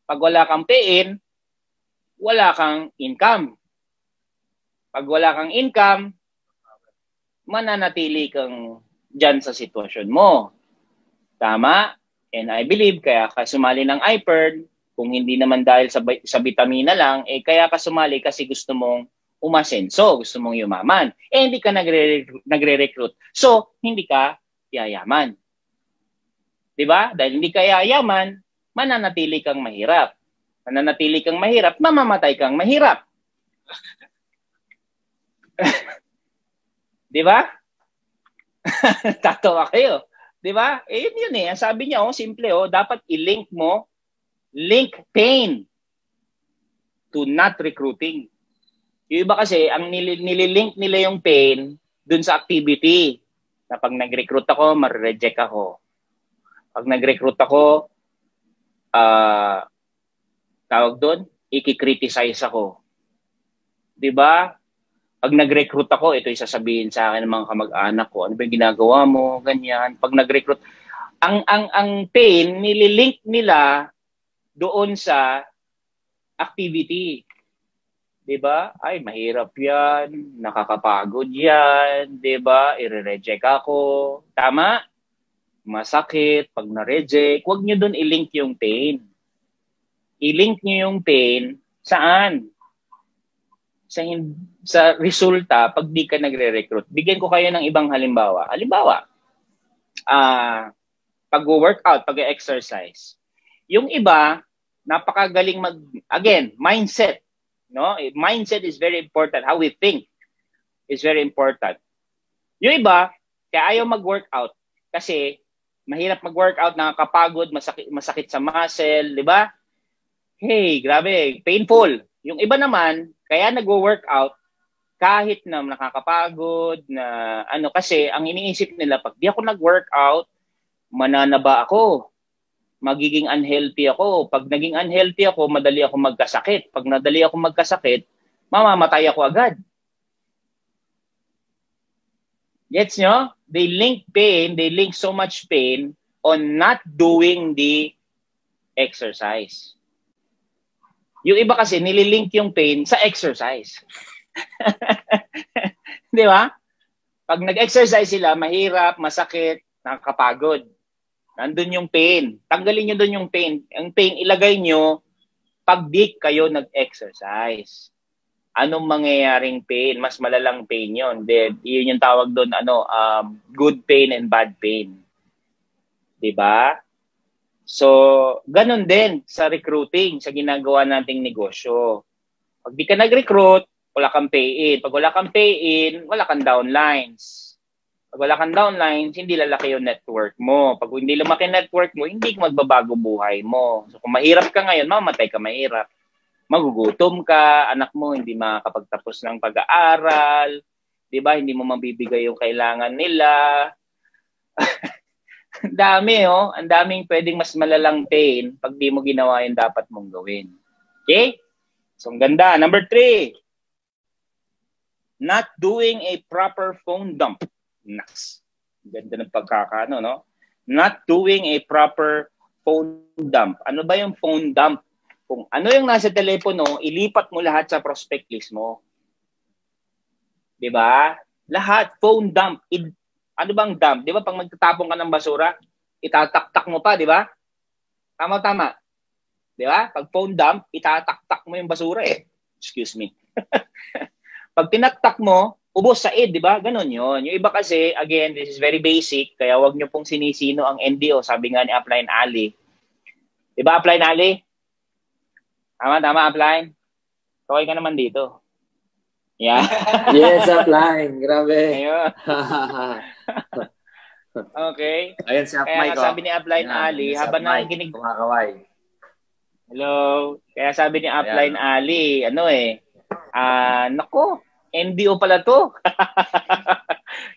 Pag wala kang pay-in, wala kang income. Pag wala kang income, mananatili kang dyan sa sitwasyon mo. Tama? And I believe, kaya ka sumali ng iPerm, kung hindi naman dahil sa vitamina lang, kaya ka sumali kasi gusto mong umasenso, gusto mong yumaman. Hindi ka nagre-recruit. So, hindi ka yayaman. Diba? Dahil hindi ka yayaman, mananatili kang mahirap. Mananatili kang mahirap, mamamatay kang mahirap. Diba? Tatawa kayo. Di ba? Eh, yun eh. Ang sabi niya, simple, dapat i-link mo, link pain to not recruiting. Yung iba kasi, ang nililink nila yung pain dun sa activity. Na pag nag-recruit ako, ma-reject ako. Pag nag-recruit ako, tawag doon, i-criticize ako. 'Di ba? Pag nag-recruit ako, ito yung sasabihin sa akin ng mga kamag-anak ko, ano ba yung ginagawa mo, ganyan. Pag nag-recruit, ang pain, nililink nila doon sa activity. 'Di ba? Ay, mahirap yan, nakakapagod yan, 'di ba? I-reject ako. Tama? Masakit, pag na-reject, huwag nyo doon i-link yung pain. I-link nyo yung pain, saan? Sa resulta, pag di ka nagre-recruit. Bigyan ko kayo ng ibang halimbawa. Halimbawa, pag-workout, pag-exercise. Yung iba, napakagaling again, mindset. No? Mindset is very important. How we think is very important. Yung iba, kaya ayaw mag-workout kasi mahirap mag-workout, nakakapagod, masakit sa muscle, di ba? Hey, grabe, painful. Yung iba naman, kaya nag-workout kahit na nakakapagod, na kasi ang iniisip nila, pag di ako nag-workout, mananaba ako. Magiging unhealthy ako. Pag naging unhealthy ako, madali ako magkasakit. Pag nadali ako magkasakit, mamamatay ako agad. Gets nyo? They link pain, they link so much pain on not doing the exercise. Yung iba kasi, nililink yung pain sa exercise. Di ba? Pag nag-exercise sila, mahirap, masakit, nakakapagod. Nandun yung pain. Tanggalin nyo dun yung pain. Ang pain, ilagay nyo pag di kayo nag-exercise. Anong mangyayaring pain? Mas malalang pain yun. Yun yung tawag doon, good pain and bad pain. Diba? So, ganun din sa recruiting, sa ginagawa nating negosyo. Pag di ka nag-recruit, wala kang pay-in. Pag wala kang pay-in, wala kang downlines. Pag wala kang downlines, hindi lalaki yung network mo. Pag hindi lumaki network mo, hindi magbabago buhay mo. So, kung mahirap ka ngayon, mamatay ka mahirap. Magugutom ka, anak mo hindi makakapagtapos ng pag-aaral, 'di ba? Hindi mo mabibigay yung kailangan nila. Ang dami, ang daming pwedeng mas malalang pain pag di mo ginawa yung dapat mong gawin. Okay? So, ang ganda. Number 3, not doing a proper phone dump. Naks. Ganda ng pagkakaano, no? Not doing a proper phone dump. Ano ba yung phone dump? Kung ano yung nasa telepono, ilipat mo lahat sa prospect list mo. 'Di ba? Lahat, phone dump. Ano bang dump? 'Di ba pag magtatapon ka ng basura, itataktak mo pa, 'di ba? Tama. 'Di ba? Pag phone dump, itataktak mo yung basura eh. Excuse me. Pag tinaktak mo, ubos sa id, 'di ba? Ganon 'yon. Yung iba kasi, again, this is very basic, kaya wag niyo pong sinisino ang NDO, sabi nga ni Upline Ali. 'Di ba, Upline Ali? Tama, Upline. Okay ka naman dito. Yeah. Yes, Upline. Grabe. Ayun. Okay. Ayun si Upline. Kaya sabi ni Upline Ali, habang nakikinig... Kumakaway. Hello. Kaya sabi ni Upline Ali, nako, NDO pala to.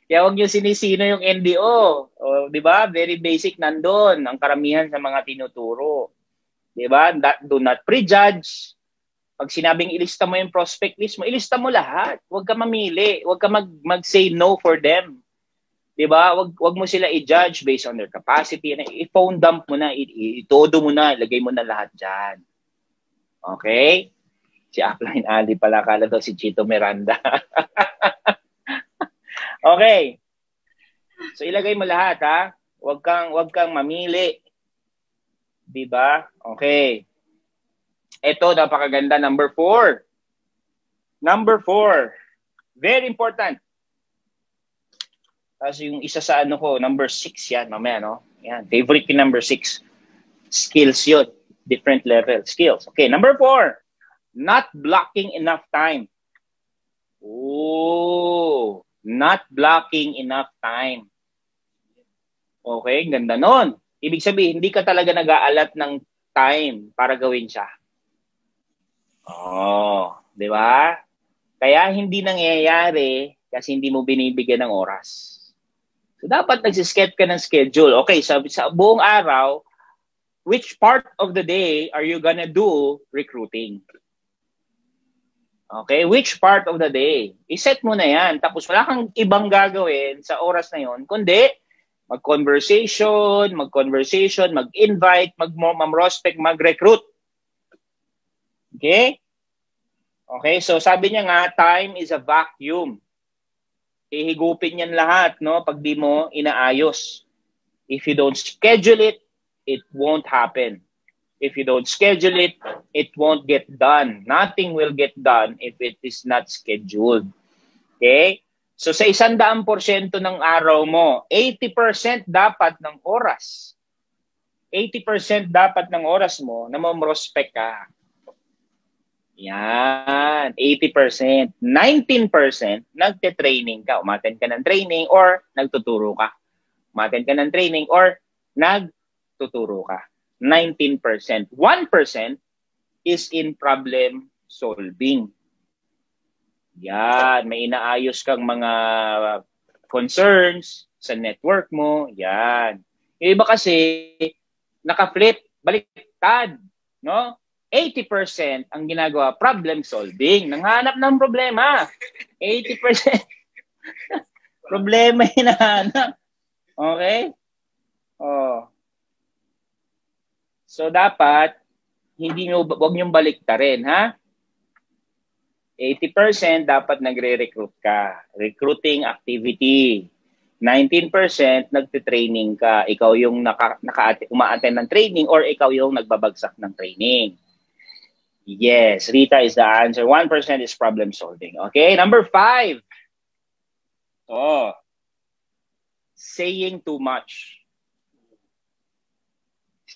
Kaya huwag niyo sinisino yung NDO. O, di ba? Very basic nandun. Ang karamihan sa mga tinuturo. Diba? Do not prejudge. Pag sinabing ilista mo yung prospect list mo, ilista mo lahat. Huwag ka mamili. Huwag ka mag-say no for them. Diba? Huwag mo sila i-judge based on their capacity. I-phone dump mo na. Itodo mo na. Ilagay mo na lahat dyan. Okay? Si Upline Ali pala. Kala daw si Chito Miranda. Okay. So ilagay mo lahat, ha? Huwag kang mamili. Diba? Okay. Ito, napakaganda. Number 4. Number 4. Very important. Tapos yung isa sa number 6 yan, mamaya, no? Yan, favorite yung number 6. Skills yun. Different level. Skills. Okay, number 4. Not blocking enough time. Oh, not blocking enough time. Okay, ganda nun. Ibig sabihin, hindi ka talaga nag-aalat ng time para gawin siya. Oh, di ba? Kaya hindi nangyayari kasi hindi mo binibigyan ng oras. So, dapat nagsiset ka ng schedule. Okay, sa buong araw, which part of the day are you gonna do recruiting? Okay, which part of the day? I-set mo na yan. Tapos wala kang ibang gagawin sa oras na yon, kundi mag-conversation, mag-invite, mag-prospect, mag-recruit. Okay? Okay, so sabi niya nga, time is a vacuum. Ihigupin yan lahat, no? Pag di mo inaayos. If you don't schedule it, it won't happen. If you don't schedule it, it won't get done. Nothing will get done if it is not scheduled. Okay? So sa 100% ng araw mo, 80% dapat ng oras. 80% dapat ng oras mo na ma-prospect ka. Yan, 80%. 19% nagte-training ka. Umattend ka ng training or nagtuturo ka. Umattend ka ng training or nagtuturo ka. 19%. 1% is in problem solving. Yan, may inaayos kang mga concerns sa network mo. Yan. Yung iba kasi, naka-flip, baliktad, no? 80% ang ginagawa, problem solving. Nanghanap ng problema. 80% problema hinahanap. Okay? Oh. So, dapat, wag niyong baliktarin, ha? 80% dapat nagre-recruit ka. Recruiting activity. 19% nagte-training ka. Ikaw yung uma-attend ng training or ikaw yung nagbabagsak ng training. Yes, Rita is the answer. 1% is problem solving. Okay, number 5. Oh, saying too much.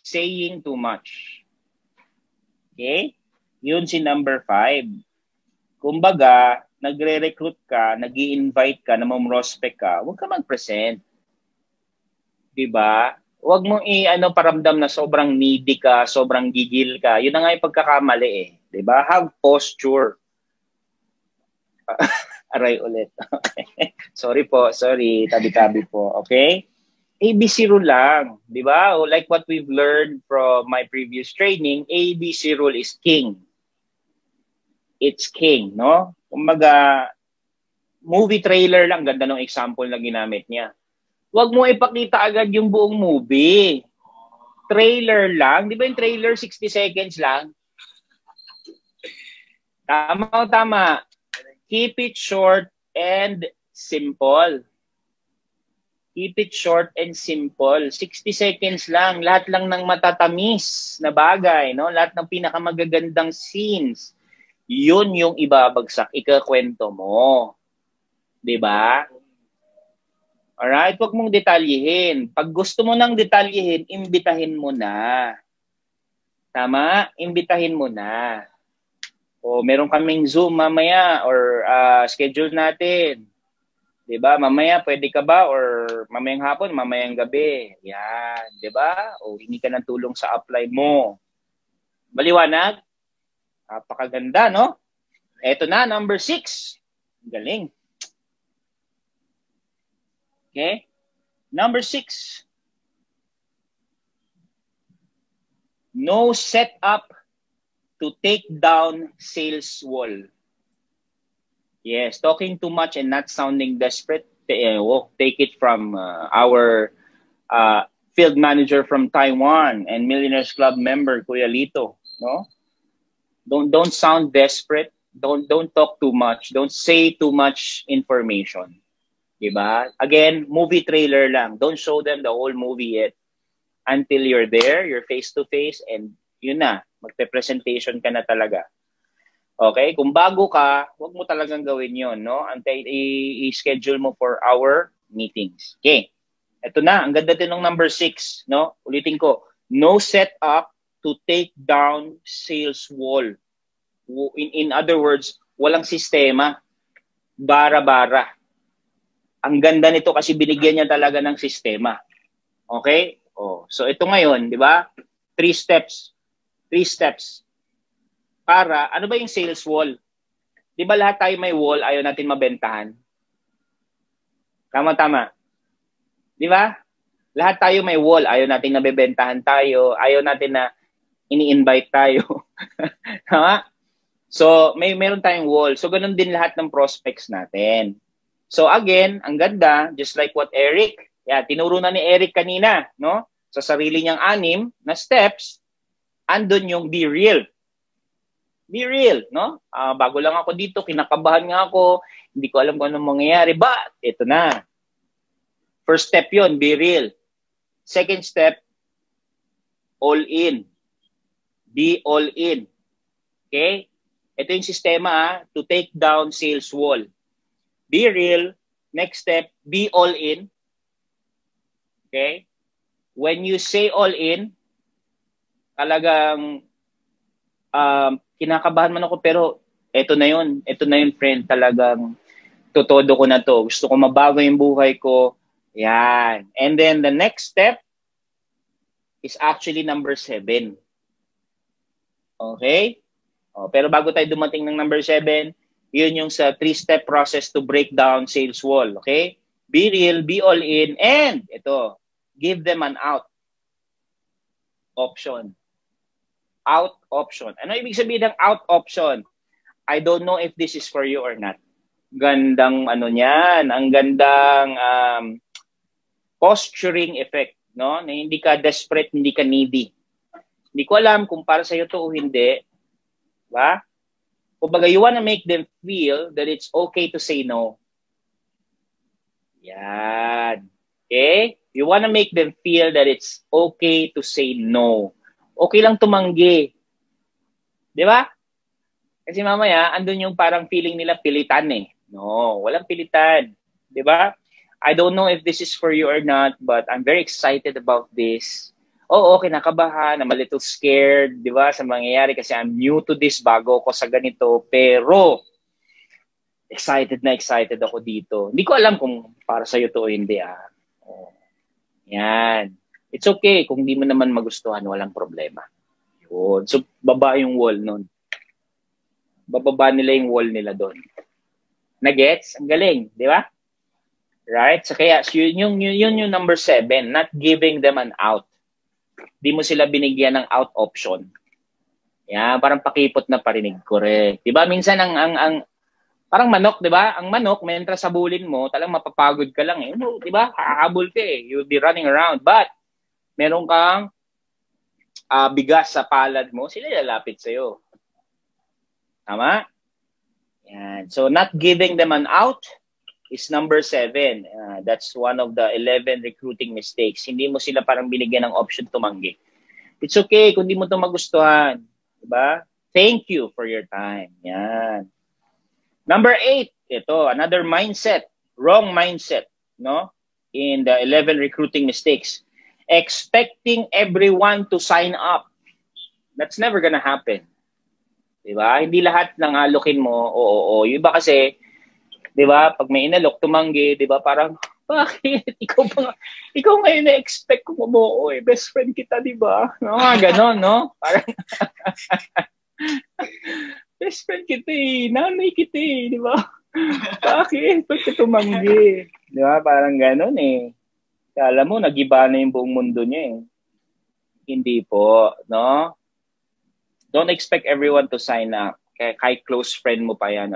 Saying too much. Okay? Yun si number 5. Kumbaga, nagre-recruit ka, nag-i-invite ka, namom-prospect ka, huwag ka mag-present. Diba? Huwag mong paramdam na sobrang needy ka, sobrang gigil ka. Yun na nga yung pagkakamali eh. Diba? Have posture. Aray ulit. Okay. Sorry po, sorry. Tabi-tabi po. Okay? ABC rule lang, di ba? Like what we've learned from my previous training, ABC rule is king. It's king, no? Kumbaga, movie trailer lang, ganda ng example na ginamit niya. Huwag mo ipakita agad yung buong movie. Trailer lang. Di ba yung trailer 60 seconds lang? Tama o tama? Keep it short and simple. Keep it short and simple. 60 seconds lang. Lahat lang ng matatamis na bagay, no? Lahat ng pinakamagagandang scenes. Yun yung ibabagsak, ikakwento mo. 'Di ba? Alright, huwag mong detalyihin. Pag gusto mo nang detalyihin, imbitahin mo na. Tama? Imbitahin mo na. O meron kaming Zoom mamaya or schedule natin. Diba? Mamaya, pwede ka ba? Or mamayang hapon, mamayang gabi. Yan. Diba? O hingi ka ng tulong sa upline mo. Maliwanag? Napakaganda, no? Eto na, number 6. Galing. Okay? Number 6. No setup to take down sales wall. Yes, talking too much and not sounding desperate. Take it from our field manager from Taiwan and Millionaires Club member Kuya Lito. No, don't sound desperate. Don't talk too much. Don't say too much information. Diba? Again, movie trailer lang. Don't show them the whole movie yet. Until you're there, you're face to face, and yun na, magpe-presentation ka na talaga. Okay? Kung bago ka, huwag mo talagang gawin yon, no? Antay i-schedule mo for our meetings. Okay. Ito na, ang ganda din ng number 6, no? Ulitin ko. No setup to take down sales wall. In other words, walang sistema. Bara-bara. Ang ganda nito kasi binigyan niya talaga ng sistema. Okay? Oh, so ito ngayon, di ba? 3 steps. 3 steps. Para, ano ba yung sales wall? Di ba lahat tayo may wall, ayaw natin mabentahan? Tama-tama. Di ba? Lahat tayo may wall, ayaw natin nabebentahan tayo, ayaw natin na ini-invite tayo. Tama? So, meron tayong wall. So, ganun din lahat ng prospects natin. So, again, ang ganda, just like what Eric, tinuro na ni Eric kanina, no? Sa sarili niyang 6 na steps, andun yung be real. Be real, no? Bago lang ako dito, kinakabahan nga ako, hindi ko alam kung anong mangyayari, but ito na. First step yon, be real. Second step, all in. Be all in. Okay? Ito yung sistema to take down sales wall. Be real. Next step, be all in. Okay? When you say all in, talagang kinakabahan man ako, pero ito na yun, friend, talagang tutodo ko na to. Gusto ko mabago yung buhay ko. Yan. And then the next step is actually number 7. Okay? Pero bago tayo dumating ng number 7, yun yung sa 3-step process to break down sales wall. Okay? Be real, be all in, and ito, give them an out option. Out option. Ano ibig sabihin ng out option? I don't know if this is for you or not. Gandang ano niyan, ang gandang posturing effect, no? Na hindi ka desperate, hindi ka needy. Hindi ko alam kung para sa iyo to o hindi. Ba? Kumbaga, you wanna make them feel that it's okay to say no. Yan. Okay? You wanna make them feel that it's okay to say no. Okay lang tumanggi. Di ba? Kasi mamaya, andun yung parang feeling nila pilitan eh. No, walang pilitan. Di ba? I don't know if this is for you or not, but I'm very excited about this. Oo, kinakabahan, I'm a little scared, di ba, sa mangyayari kasi I'm new to this, bago ko sa ganito, pero excited na excited ako dito. Hindi ko alam kung para sa'yo to o hindi. Oh. Yan. It's okay kung di mo naman magustuhan, walang problema. Yun. So, baba yung wall nun. Bababa nila yung wall nila doon. Nagets? Ang galing, di ba? Right? So, kaya yun yung number 7, not giving them an out. Di mo sila binigyan ng out option. Yan, parang pakipot na parinig. Correct. Di ba? Minsan ang parang manok, di ba? Ang manok, mentras sabulin mo, talang mapapagod ka lang eh. Di ba? Hahabol ka eh. You'll be running around. But, meron kang bigas sa palad mo, sila lalapit sa'yo. Tama? Yan. So, not giving them an out is number 7. That's one of the 11 recruiting mistakes. Hindi mo sila parang binigyan ng option tumanggi. It's okay kung di mo ito magustuhan. Diba? Thank you for your time. Yan. Number 8, ito, another mindset. Wrong mindset, no? In the 11 recruiting mistakes. Expecting everyone to sign up. That's never gonna happen. Diba? Hindi lahat ng alokin mo, oo. Yung iba kasi, diba, pag may inalok, tumanggi, diba, parang, bakit? Ikaw ngayon na-expect ko mo, best friend kita, diba? No, ganon, no? Parang, best friend kita nanay kita diba? Bakit? Ba't ka tumanggi? Diba? Parang ganon eh. Kala mo, nag-iba na yung buong mundo niya eh. Hindi po, no? Don't expect everyone to sign up. Kahit close friend mo pa yan.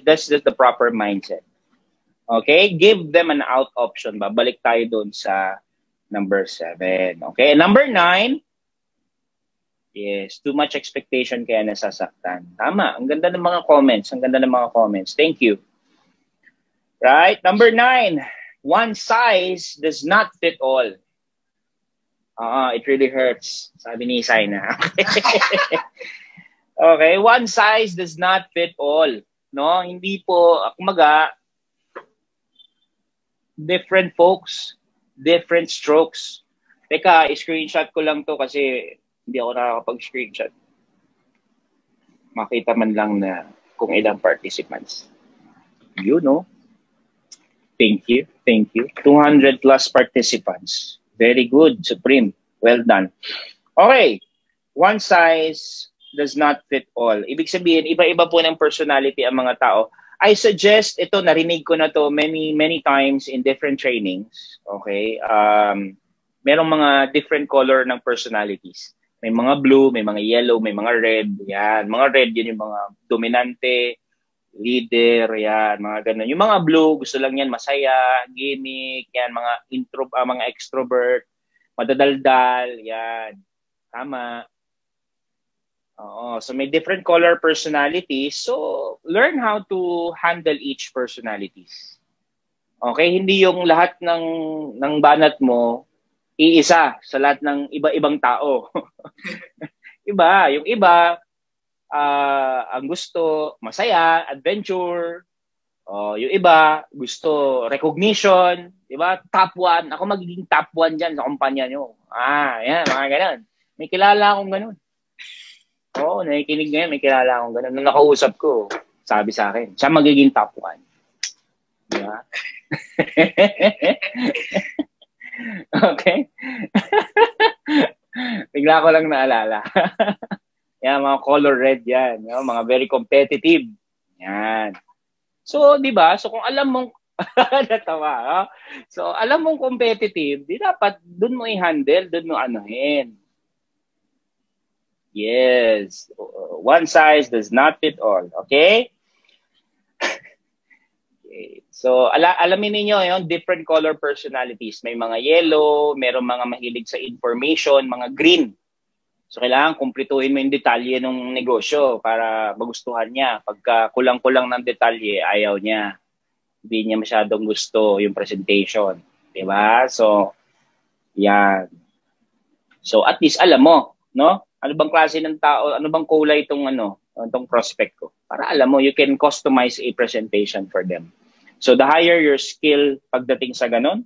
That's just the proper mindset. Okay? Give them an out option. Babalik tayo dun sa number 7. Okay? Number 9, yes, too much expectation kaya nasasaktan. Tama. Ang ganda ng mga comments. Ang ganda ng mga comments. Thank you. Right? Number 9, one size does not fit all. It really hurts. Sabi ni Saina. Okay, one size does not fit all. No, hindi po, kumaga, different folks, different strokes. Teka, screenshot ko lang to kasi hindi ako nakakapag-screenshot. Makita man lang na kung ilang participants. You know. Thank you. 200 plus participants. Very good, Supreme. Well done. Okay. One size does not fit all. Ibig sabihin, iba-iba po ng personality ang mga tao. I suggest, ito, narinig ko na to many times in different trainings. Okay? Merong mga different color ng personalities. May mga blue, may mga yellow, may mga red. Yan. Mga red, yun yung mga dominante, leader, yan, mga ganun. Yung mga blue, gusto lang yan, masaya, gimmick, yan, mga extrovert, madadaldal, yan. Tama. Oo. So may different color personalities. So learn how to handle each personalities. Okay, hindi yung lahat ng banat mo iisa sa lahat ng iba-ibang tao. Iba, yung iba ang gusto masaya, adventure. Yung iba gusto recognition, 'di ba? Top 1. Ako magiging top 1 diyan sa kumpanya nyo. Yan, mga ganun. May kilala akong ganun. Oo, nakikinig ngayon, may kilala akong ganun. Nung nakausap ko, sabi sa akin, siya magiging top 1. Diba? Okay? Bigla ko lang naalala. Yan, mga color red yan. Yan, mga very competitive. Yan. So, di ba? So, kung alam mong natawa, ha? So, alam mong competitive, di dapat dun mo i-handle, dun mo anuhin. Yes. One size does not fit all. Okay? Okay. So, alamin niyo yung different color personalities. May mga yellow, merong mga mahilig sa information, mga green. So, kailangan kumplituhin mo yung detalye ng negosyo para magustuhan niya. Pagka kulang-kulang ng detalye, ayaw niya. Hindi niya masyadong gusto yung presentation. Diba? So, yan. So, at least alam mo, no? Ano bang klase ng tao, ano bang kulay itong prospect ko? Para alam mo, you can customize a presentation for them. So, the higher your skill pagdating sa ganun,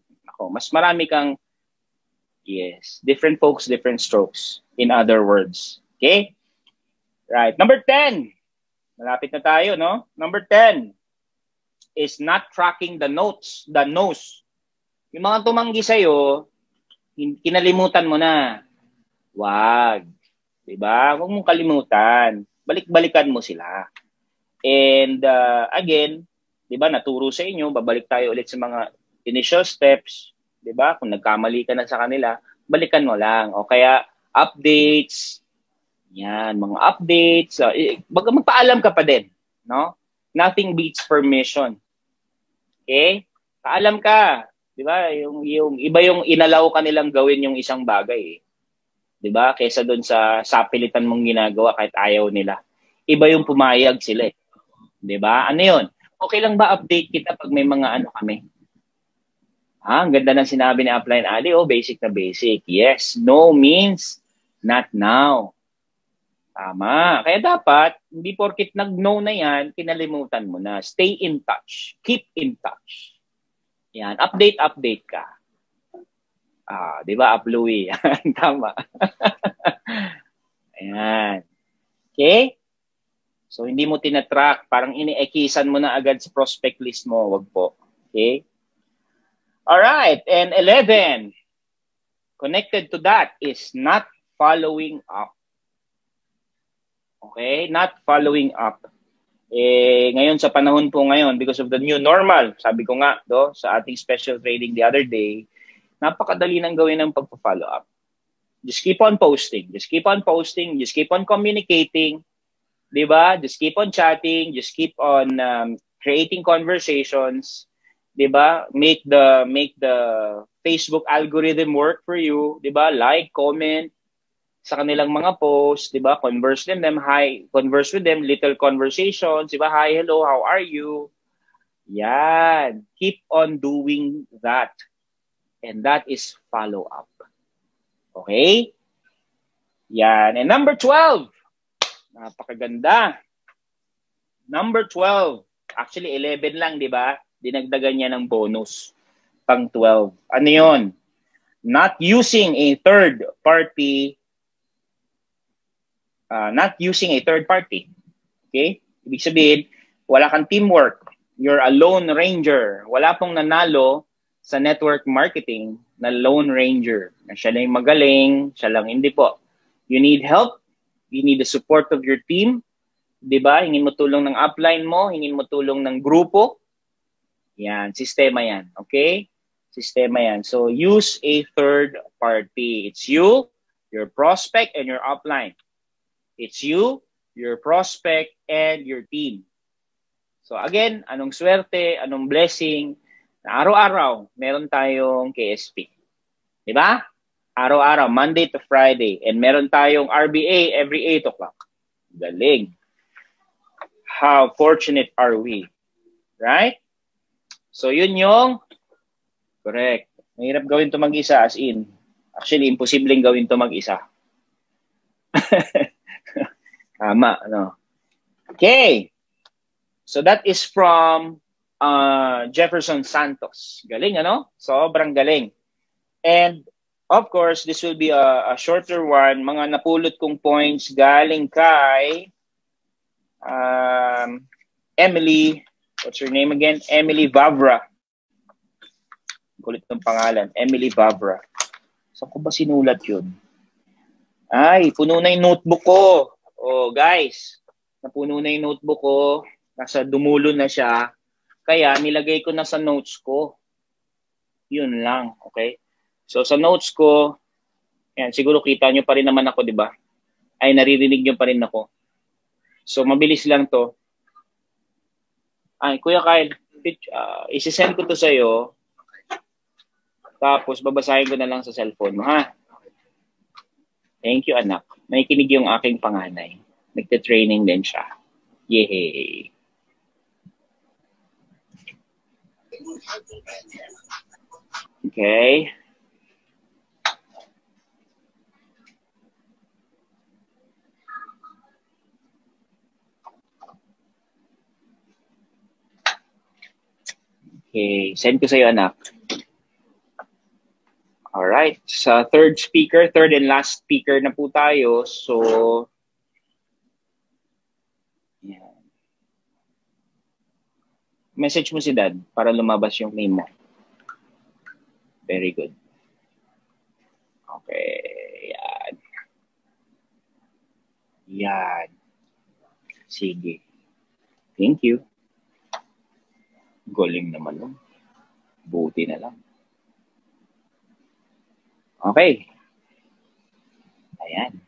mas marami kang, yes, different folks, different strokes. In other words. Okay? Right. Number 10. Malapit na tayo, no? Number 10 is not tracking the nose. Yung mga tumanggi sa'yo, kinalimutan mo na. Wag. Diba? Huwag mong kalimutan. Balik-balikan mo sila. And again, diba, naturo sa inyo, babalik tayo ulit sa mga initial steps. Diba? Kung nagkamali ka na sa kanila, balikan mo lang. O kaya, updates. Yan, mga updates. Magpaalam ka pa din. No? Nothing beats permission. Okay? Paalam ka. Diba? Yung iba yung inalaw ka nilang gawin yung isang bagay. Diba? Kesa doon sa sapilitan mong ginagawa kahit ayaw nila. Iba yung pumayag sila. Diba? Ano yun? Okay lang ba update kita pag may mga ano kami? Ang ganda ng sinabi ni Upline Ali. Basic na basic. Yes. No means not now. Tama. Kaya dapat, hindi porkit nag-no na yan, kinalimutan mo na. Stay in touch. Keep in touch. Yan. Update ka. Di ba, Uplouie? Tama. Ayan. Okay? So, hindi mo tinatrack. Parang ini-ekisan mo na agad sa prospect list mo. Wag po. Okay? Alright. And 11. Connected to that is not following up. Okay? Not following up. Ngayon sa panahon po ngayon, because of the new normal, sabi ko nga, sa ating special trading the other day, napakadali nang gawin ng pagpa-follow up. Just keep on posting. Just keep on posting. Just keep on communicating. Diba? Just keep on chatting. Just keep on creating conversations. Diba? Make the Facebook algorithm work for you. Diba? Like, comment sa kanilang mga posts. Diba? Converse with them. Little conversations. Diba? Hi, hello, how are you? Yan. Keep on doing that. And that is follow-up. Okay? Yan. And number 12. Napakaganda. Number 12. Actually, 11 lang, di ba? Dinagdagan niya ng bonus. Pang 12. Ano yun? Not using a third party. Okay? Ibig sabihin, wala kang teamwork. You're a lone ranger. Wala pong nanalo sa network marketing na Lone Ranger. Na siya lang yung magaling, siya lang hindi po. You need help, you need the support of your team, di ba? Hingin mo tulong ng upline mo, hingin mo tulong ng grupo. Yan, sistema yan. Okay? Sistema yan. So, use a third party. It's you, your prospect, and your upline. It's you, your prospect, and your team. So, again, anong swerte, anong blessing, na araw-araw, meron tayong KSP. Diba? Araw-araw, Monday to Friday. And meron tayong RBA every 8 o'clock. Galing. How fortunate are we? Right? So, yun yung correct. Mahirap gawin to mag-isa as in. Actually, imposibleng gawin to mag-isa. Tama, no? Okay. So that is from Jefferson Santos. Galing, ano? Sobrang galing. And of course, this will be a shorter one. Mga napulot kong points galing kay Emily. What's her name again? Emily Vavra. Kulit ng pangalan. Emily Vavra. Saan ko ba sinulat yun? Ay, puno na yung notebook ko. Oh, guys. Napuno na yung notebook ko. Nasa dumulo na siya. Kaya, nilagay ko na sa notes ko. Yun lang. Okay? So, sa notes ko, yan, siguro kita nyo pa rin naman ako, di ba? Ay, naririnig nyo pa rin ako. So, mabilis lang to. Ay, Kuya Kyle, isi-send ko to sa'yo. Tapos, babasahin ko na lang sa cellphone mo, ha? Thank you, anak. Nakikinig yung aking panganay. Nagte-training din siya. Yay! Okay. Okay. Send ko sa'yo, anak. Alright, sa third and last speaker na po tayo. So, yan. Message mo si Dad para lumabas yung name mo. Very good. Okay, yan. Yan. Sige. Thank you. Galing naman nun. Buti na lang. Okay. Ayan.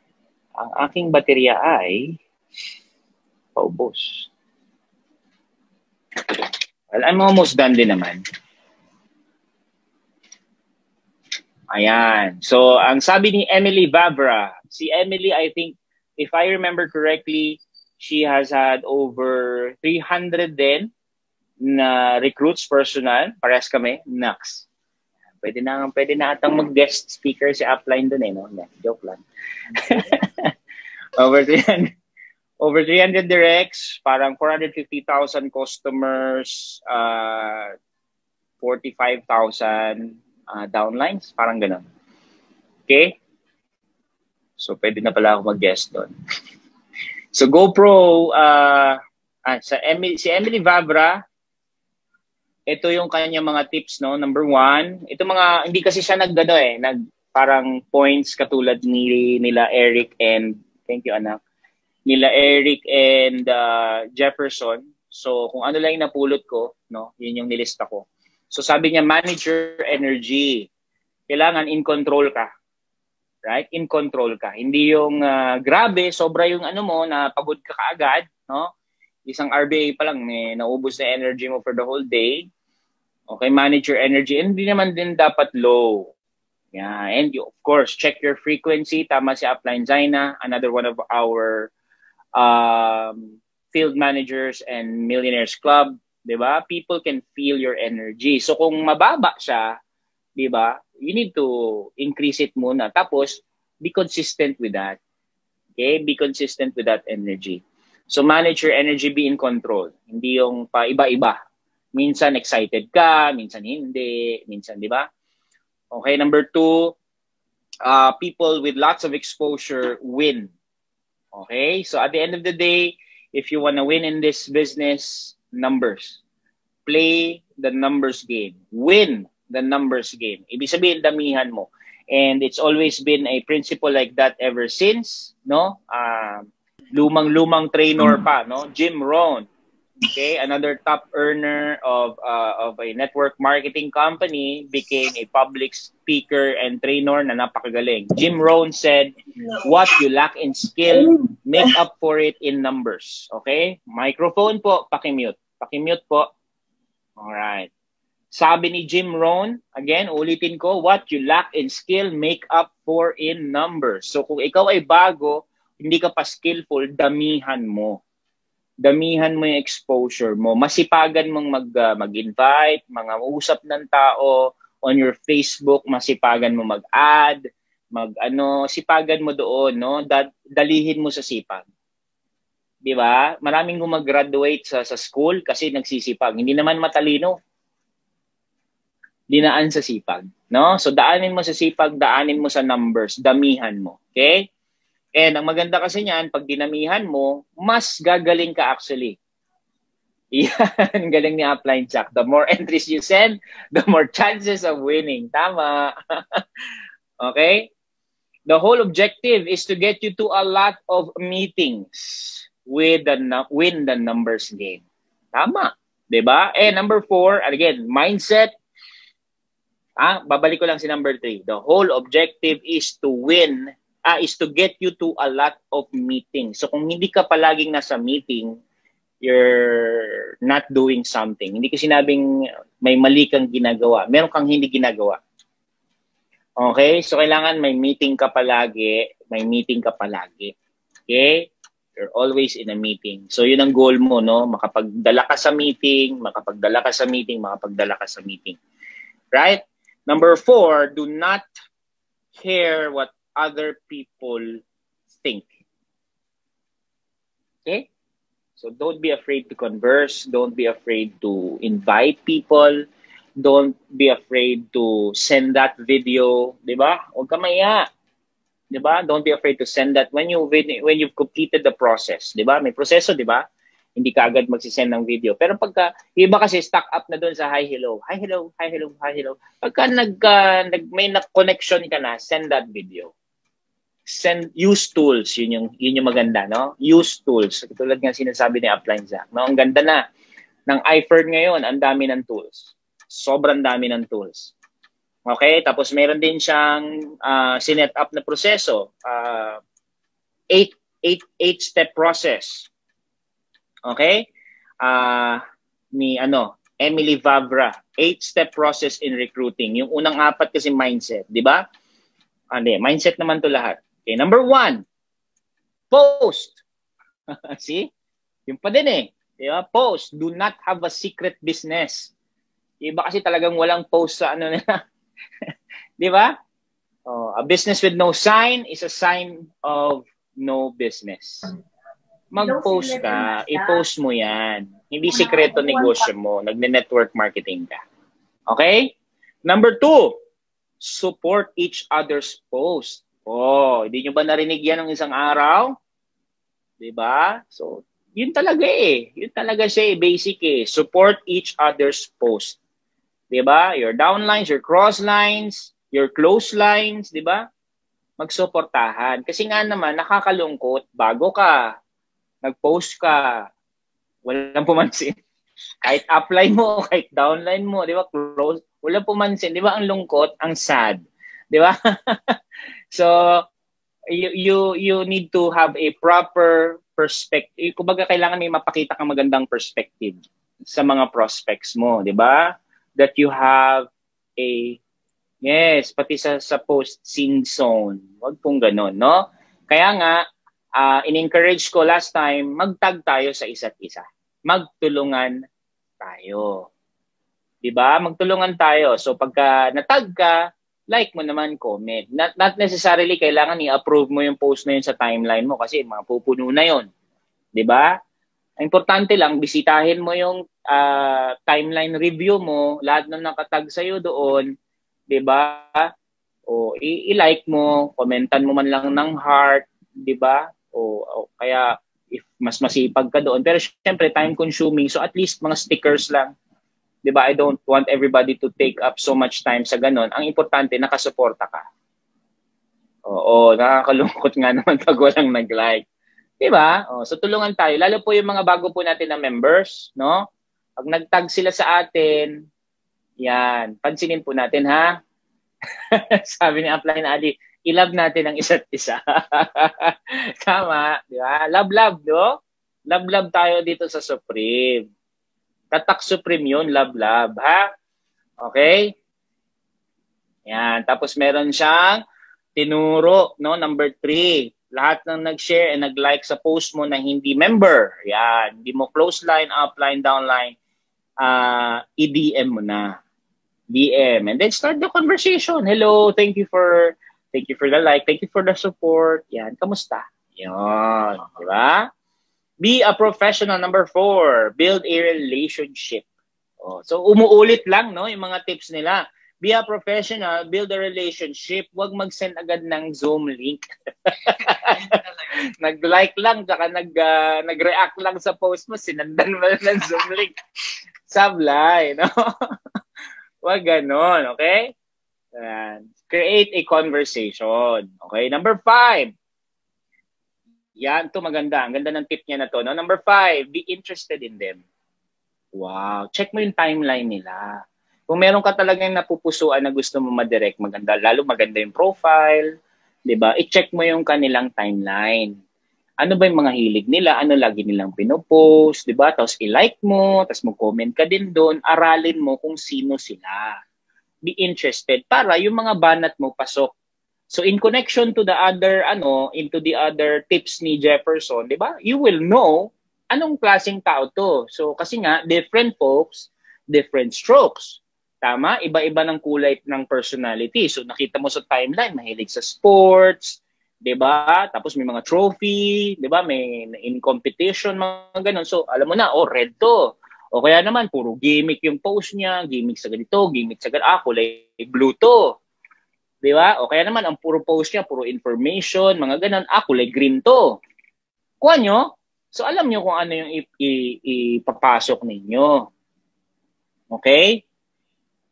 Ang aking baterya ay paubos. Well, I'm almost done din naman. Ayan. So, ang sabi ni Emily Vavra, si Emily, I think, if I remember correctly, she has had over 300 din na recruits personal. Parehas kami. Next. Pwede na atang mag-guest speaker si upline dun eh, no? Joke lang. over 300 directs, parang 450,000 customers, 45,000 downlines, parang ganun. Okay? So, pwede na pala ako mag-guest doon. So, GoPro, si Emily Vavra, ito yung kanya mga tips, no? Number 1, ito mga, hindi kasi siya parang points katulad nila Eric and, thank you anak, nila Eric and Jefferson. So, kung ano lang yung napulot ko, no? Yun yung nilista ko. So, sabi niya, manage your energy. Kailangan in control ka. Right? In control ka. Hindi yung grabe, sobra yung ano mo, na pagod ka kaagad, no? Isang RBA pa lang, naubos na energy mo for the whole day. Okay, manage your energy. And hindi naman din dapat low. Yeah, and you, of course, check your frequency. Tama si Upline Zaina, another one of our field managers and millionaires club. Diba? People can feel your energy. So kung mababa siya, diba, you need to increase it muna. Tapos, be consistent with that. Okay? Be consistent with that energy. So manage your energy, be in control. Hindi yung pa iba-iba. Minsan excited ka, minsan hindi, minsan, di ba? Okay, number 2, people with lots of exposure win. Okay, so at the end of the day, if you want to win in this business, numbers. Play the numbers game. Win the numbers game. Ibig sabihin, damihan mo. And it's always been a principle like that ever since, no? Lumang-lumang trainer pa, no? Jim Rohn, okay, another top earner of a network marketing company, became a public speaker and trainer na napakagaling. Jim Rohn said, what you lack in skill, make up for it in numbers. Okay? Microphone po, pakimute. Pakimute po. Alright. Sabi ni Jim Rohn, again, ulitin ko, what you lack in skill, make up for in numbers. So kung ikaw ay bago, hindi ka pa skillful, damihan mo. Damihan mo yung exposure mo. Masipagan mong mag-invite, mga usap ng tao on your Facebook, masipagan mo mag-add, sipagan mo doon, no? Dalihin mo sa sipag. 'Di ba? Maraming gumag-graduate sa school kasi nagsisipag. Hindi naman matalino. Dinaan sa sipag, no? So daanin mo sa sipag, daanin mo sa numbers, damihan mo. Okay? And ang maganda kasi niyan, pag dinamihan mo, mas gagaling ka actually. Yan, galing ni Upline Jack. The more entries you send, the more chances of winning. Tama. Okay? The whole objective is to get you to a lot of meetings with win the numbers game. Tama. Diba? And number 4, again, mindset. Babalik ko lang si number 3. The whole objective is to win is to get you to a lot of meetings. So kung hindi ka palaging nasa meeting, you're not doing something. Hindi ko sinabing may mali kang ginagawa. Meron kang hindi ginagawa. Okay? So kailangan may meeting ka palagi. May meeting ka palagi. Okay? You're always in a meeting. So yun ang goal mo, no? Makapagdala ka sa meeting, makapagdala ka sa meeting, makapagdala ka sa meeting. Right? Number 4, do not care what other people think. Okay? So don't be afraid to converse. Don't be afraid to invite people. Don't be afraid to send that video. Diba? Huwag ka maya. Diba? Don't be afraid to send that when you've completed the process. Diba? May proseso, diba? Hindi ka agad magsisend ng video. Pero pagka, iba kasi stuck up na doon sa hi, hello. Hi, hello, hi, hello, hi, hello. Pagka may connection ka na, send that video. Use tools. Yun yung maganda, no? Use tools. Tulad nga sinasabi ni Upline Jack, no? Ang ganda na ng iFerd ngayon, ang dami ng tools. Sobrang dami ng tools. Okay? Tapos meron din siyang sinet up na proseso. 8-step process. Okay? Ni Emily Vavra, 8-step process in recruiting. Yung unang 4 kasi mindset, di ba? Mindset naman to lahat. Okay, number 1, post. See? Yung pa din eh. Di ba? Post. Do not have a secret business. Iba kasi talagang walang post sa ano nila. Di ba? A business with no sign is a sign of no business. Mag-post ka, i-post mo yan. Hindi sikreto negosyo mo, nagne-network marketing ka. Okay? Number 2, support each other's post. Hindi nyo ba narinig yan ng isang araw? Diba? So, yun talaga eh. Yun talaga siya eh, basic eh. Support each other's post. Diba? Your downlines, your crosslines, your close lines, diba? Magsuportahan. Kasi nga naman, nakakalungkot, bago ka, nag-post ka, walang pumansin. Kahit upline mo, kahit downline mo, di ba? Close, walang pumansin. Di ba? Ang lungkot, ang sad. Di ba? So, you need to have a proper perspective. Kumbaga, kailangan may mapakita kang magandang perspective sa mga prospects mo. Di ba? That you have pati sa post-scene zone. Huwag pong ganun, no? Kaya nga, in-encourage ko last time, mag-tag tayo sa isa't isa. Magtulungan tayo. Diba? Magtulungan tayo. So, pagka natag ka, like mo naman, comment. Not necessarily kailangan i-approve mo yung post na yun sa timeline mo kasi mapupuno na yun. Diba? Importante lang, bisitahin mo yung timeline review mo, lahat ng nakatag sa'yo doon, diba? O i-like mo, komentan mo man lang ng heart, diba? O kaya if mas masipag ka doon. Pero syempre, time consuming. So at least mga stickers lang. 'Di ba? I don't want everybody to take up so much time sa ganun. Ang importante, nakasuporta ka. Oo, nakakalungkot nga naman pag walang nag-like. 'Di ba? So tulungan tayo. Lalo po yung mga bago po natin na members, no? Pag nag-tag sila sa atin, yan, pansinin po natin, ha? Sabi ni Upline Ali, i-love natin ang isa't isa. Tama, di ba? Love, no? Love tayo dito sa Supreme. Tatak Supreme yun, love, ha? Okay? Yan, tapos meron siyang tinuro, no? Number 3. Lahat ng nag-share and nag-like sa post mo na hindi member. Yan, hindi mo close line, upline, downline, i-DM mo na. DM and then start the conversation. Hello, thank you for the like, thank you for the support. Yan, kamusta? Yan, di ba? Be a professional. Number 4, build a relationship. So umuulit lang, no, yung mga tips nila. Be a professional, build a relationship. Huwag mag-send agad ng Zoom link. Nag-like lang, saka nag-react lang sa post mo, sinandan mo ng Zoom link. Sablay, no? Huwag ganon, okay? Create a conversation. Okay? Number 5. Yan, to maganda. Ang ganda ng tip niya na to. No? Number 5, be interested in them. Wow. Check mo yung timeline nila. Kung meron ka talagang napupusuan na gusto mo madirect, maganda. Lalo maganda yung profile. Diba? I-check mo yung kanilang timeline. Ano ba yung mga hilig nila? Ano lagi nilang pinopost? Diba? Tapos i-like mo, tapos mag-comment ka din doon. Aralin mo kung sino sila. Be interested para yung mga banat mo pasok. So in connection to the other, into the other tips ni Jefferson, diba? You will know anong klaseng tao to. So kasi nga, different folks, different strokes. Tama? Iba-iba ng kulay ng personality. So nakita mo sa timeline, mahilig sa sports, 'di ba? Tapos may mga trophy, 'di ba? May in competition mga ganun. So alam mo na, red to. O kaya naman puro gimmick yung post niya, gimmick sa ganito, gimmick sa ganito, kulay blue to. 'Di ba? O kaya naman ang puro post niya, puro information, mga ganun, kulay green to. Kuha nyo? So alam nyo kung ano yung ipapasok ninyo. Okay?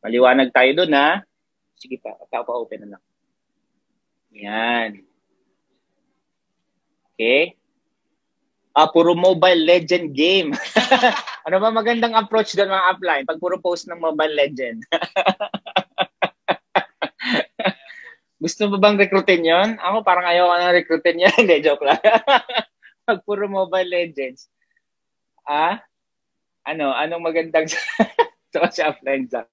Maliwanag tayo doon, ha? Sige pa, open na lang. Yan. Okay? Puro Mobile Legend game. Ano ba magandang approach doon mga upline? Pag puro post ng Mobile Legend. Gusto mo bang rekrutin yon? Ako parang ayaw ko na rekrutin yan. Hindi, joke lang. Pag puro Mobile Legends. Anong magandang so si upline Zach.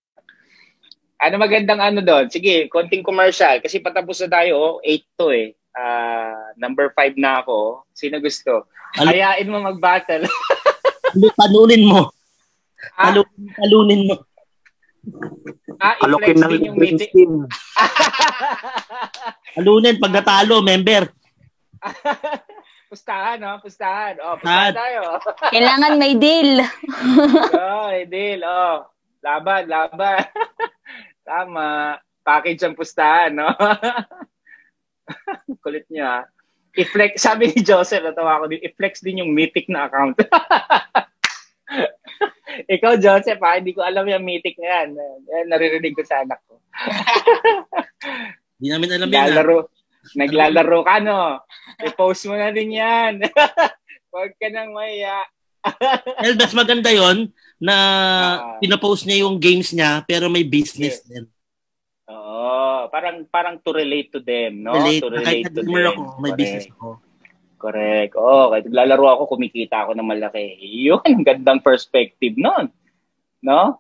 Ano magandang doon? Sige, konting commercial. Kasi patapos na tayo, 8 to eh. Number 5 na ako. Sino gusto? Hayain mo mag-battle. Talunin mo. Talunin mo. I-flex din yung meeting. Talunin pag natalo, member. Pustahan, no? Pustahan. Pustahan tayo. Kailangan may deal. May deal. Laban. Tama. Package ang pustahan, no? Kulit niya. I-flex, sabi ni Joseph, natawa ko din, i-flex din yung Mythic na account. Ikaw, Joseph, hindi ko alam yung Mythic na yan. Naririnig ko sa anak ko. Hindi namin alam yan. Naglalaro ka, no? I-post mo na din yan. Huwag ka nang maya. Mas maganda yon na pinapost niya yung games niya pero may business din. Oo, parang to relate to them, no? To relate to them. Ako, may business ako. Correct. Kahit naglalaro ako, kumikita ako ng malaki. Yun, gandang perspective nun. No?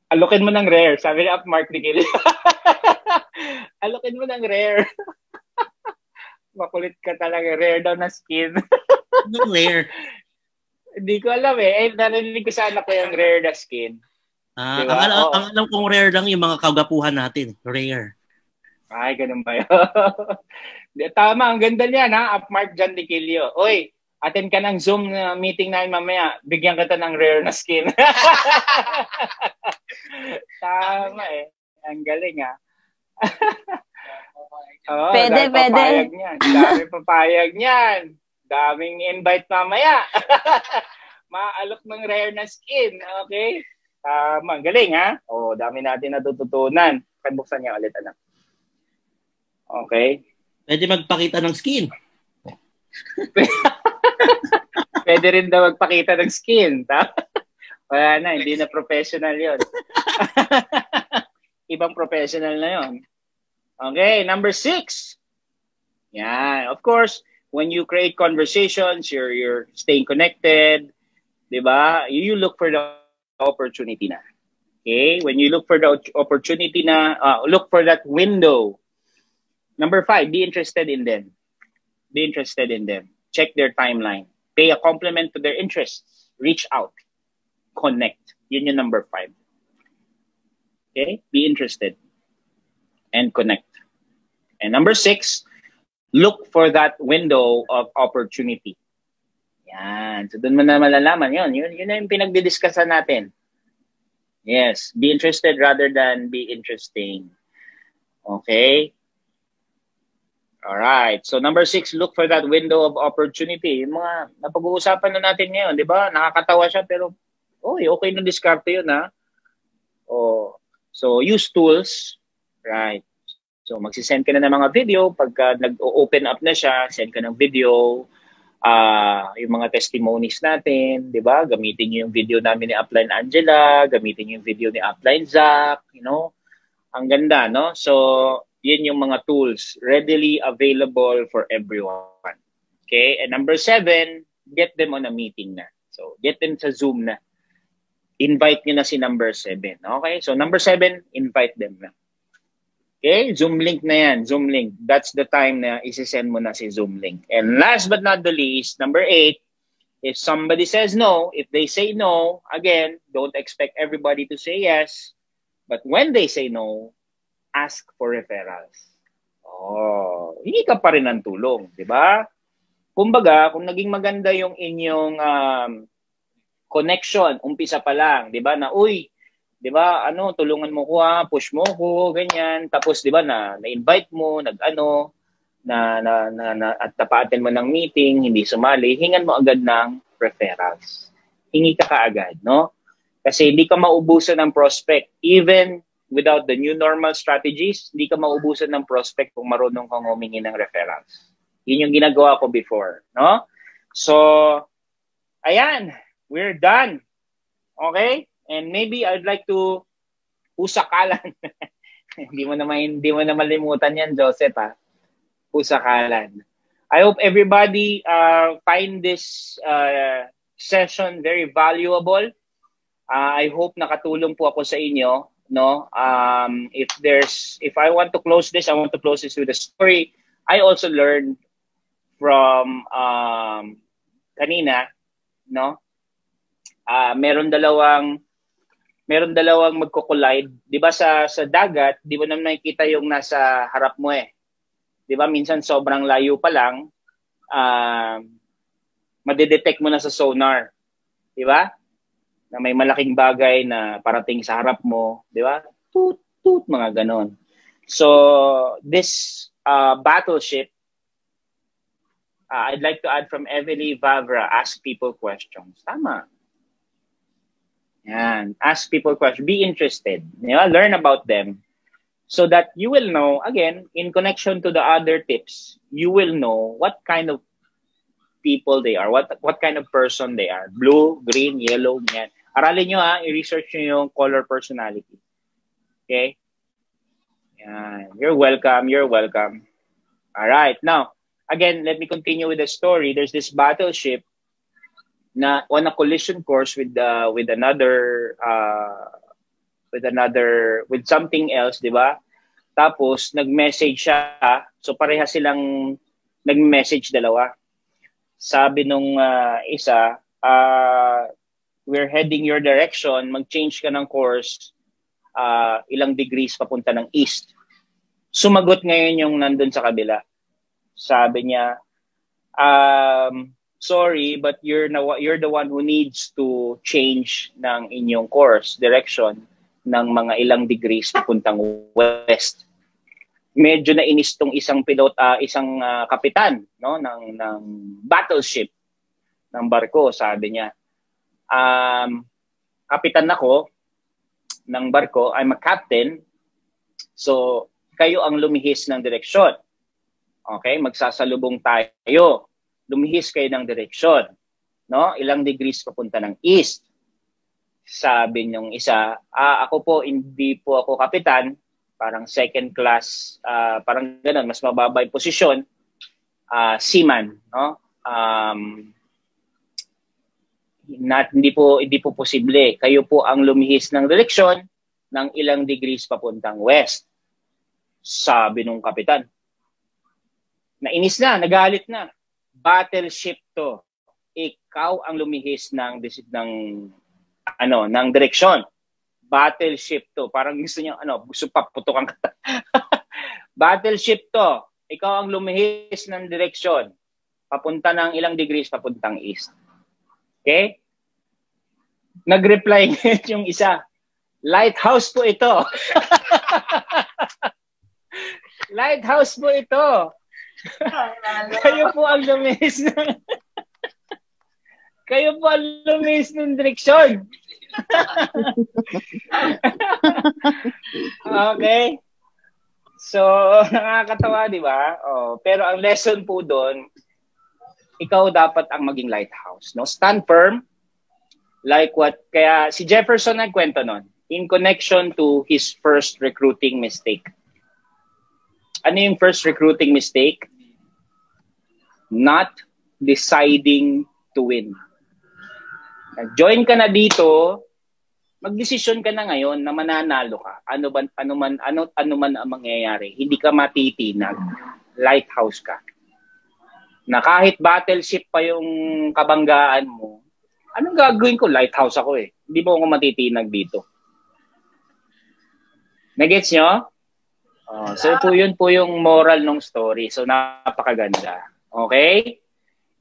Alokin mo ng rare. Sabi ni Mark Niquil. Alokin mo ng rare. Makulit ka talaga. Rare daw na skin. Anong rare? Hindi ko alam eh. Narinig ko sa anak ko yung rare na skin. Diba? Ang alam kong rare lang yung mga kagapuhan natin. Rare. Ay, ganun ba yun? Tama, ang ganda niyan, ha? Mark John Niquilio. Oy, attend ka ng Zoom meeting namin mamaya. Bigyan kita ng rare na skin. Tama eh. Ang galing, ha? Pwede. Daming papayag niyan. Daming invite mamaya. Maalok ng rare na skin. Okay? Tama. Galing, ha? Oh, dami natin natututunan. Buksan niya ulit, anak. Okay. Pwede magpakita ng skin. Pwede rin daw magpakita ng skin. Wala na, hindi na professional yon. Ibang professional na yon. Okay, number 6. Yeah, of course, when you create conversations, you're staying connected, diba? You look for the opportunity na. Okay, when you look for the opportunity na, look for that window. Number 5, be interested in them. Be interested in them. Check their timeline. Pay a compliment to their interests. Reach out. Connect. Yun yung number 5. Okay? Be interested. And connect. And number 6, look for that window of opportunity. Yan. So, doon mo na malalaman yun. Yun na yung pinagdidiskussan natin. Yes. Be interested rather than be interesting. Okay? Alright. So, number 6, look for that window of opportunity. Yung mga napag-uusapan na natin ngayon, di ba? Nakakatawa siya, pero okay nung diskarte yun, ha? Oh. So, use tools. Right. So, magsisend ka na ng mga video. Pagka nag-open up na siya, send ka ng video. Yung mga testimonies natin, di ba? Gamitin niyo yung video namin ni Upline Angela. Gamitin niyo yung video ni Upline Zach. You know? Ang ganda, no? So, yun yung mga tools readily available for everyone. Okay? And number 7, get them on a meeting na. So, get them sa Zoom na. Invite nyo na si number 7. Okay? So, number 7, invite them na. Okay? Zoom link na yan. Zoom link. That's the time na isi-send mo na si Zoom link. And last but not the least, number 8, if somebody says no, if they say no, again, don't expect everybody to say yes. But when they say no, ask for referrals. Oh, hindi ka pa rin ng tulong, di ba? Kumbaga, kung naging maganda yung inyong connection, umpisa pa lang, di ba? Na, uy, di ba, tulungan mo ko ha, push mo ko, ganyan. Tapos, di ba, na-invite mo, at tapatin mo ng meeting, hindi sumali, hingan mo agad ng referrals. Hingi ka kaagad, no? Kasi hindi ka maubusan ng prospect. Even without the new normal strategies, hindi ka maubusan ng prospect kung marunong kang humingi ng referrals. Yun yung ginagawa ko before, no? So, ayan, we're done. Okay? And maybe I'd like to usakalan. Hindi mo na malimutan yan, Joseph, ha? Usakalan. I hope everybody find this session very valuable. I hope nakatulong po ako sa inyo, no? If I want to close this, I want to close this with a story. I also learned from kanina, no? Meron dalawang magko-collide. 'Di ba sa dagat, 'di mo naman nakikita yung nasa harap mo eh. 'Di ba minsan sobrang layo pa lang, madedetect mo na sa sonar. 'Di ba? Na may malaking bagay na parating sa harap mo, 'di ba? Toot toot mga ganon. So, this battleship, I'd like to add from Emily Vavra, ask people questions. Tama. Yan. Ask people questions. Be interested. Learn about them so that you will know, again, in connection to the other tips, you will know what kind of people they are, what kind of person they are. Blue, green, yellow, yan. Aralin nyo i-research nyo yung color personality. Okay? Yan. You're welcome. You're welcome. All right. Now, again, let me continue with the story. There's this battleship na on a collision course with something else, 'di ba? Tapos nag-message siya. So pareha silang nag-message dalawa. Sabi nung isa, we're heading your direction, mag-change ka ng course, ilang degrees papunta ng east. Sumagot ngayon yung nandun sa kabila. Sabi niya, sorry, but you're the one who needs to change ng inyong course direction ng mga ilang degrees papuntang west. Medyo nainis tong isang kapitan, no, ng battleship ng barko. Sabi niya, kapitan ako, ng barko, I'm a captain. So, kayo ang lumihis ng direksyon. Okay? Magsasalubong tayo. Lumihis kayo ng direksyon. No? Ilang degrees papunta ng east. Sabi niyong isa, ako po, hindi po ako kapitan. Parang second class, parang gano'n, mas mababa yung posisyon. Seaman. No? Hindi po posible. Kayo po ang lumihis ng direksyon ng ilang degrees papuntang west. Sabi nung kapitan. Nainis na, nagalit na. Battleship to. Ikaw ang lumihis ng direksyon. Battleship to. Parang gusto niyo gusto paputukan ka. Battleship to. Ikaw ang lumihis ng direksyon. Papunta ng ilang degrees papuntang east. Okay? Nag-reply yung isa. Lighthouse po ito. Lighthouse po ito. Kayo po ang lumihis ng direksyon. Okay? So, nakakatawa, di ba? Pero ang lesson po doon, ikaw dapat ang maging lighthouse. No? Stand firm. Kaya si Jefferson nagkwento nun, in connection to his first recruiting mistake. Ano yung first recruiting mistake? Not deciding to win. Join ka na dito, magdesisyon ka na ngayon na mananalo ka. Ano man ang mangyayari. Hindi ka matitinag. Lighthouse ka. Na kahit battleship pa yung kabanggaan mo, anong gagawin ko? Lighthouse ako eh. Hindi po ako matitinag dito. Nagets nyo? So yun po yung moral ng story. So napakaganda. Okay?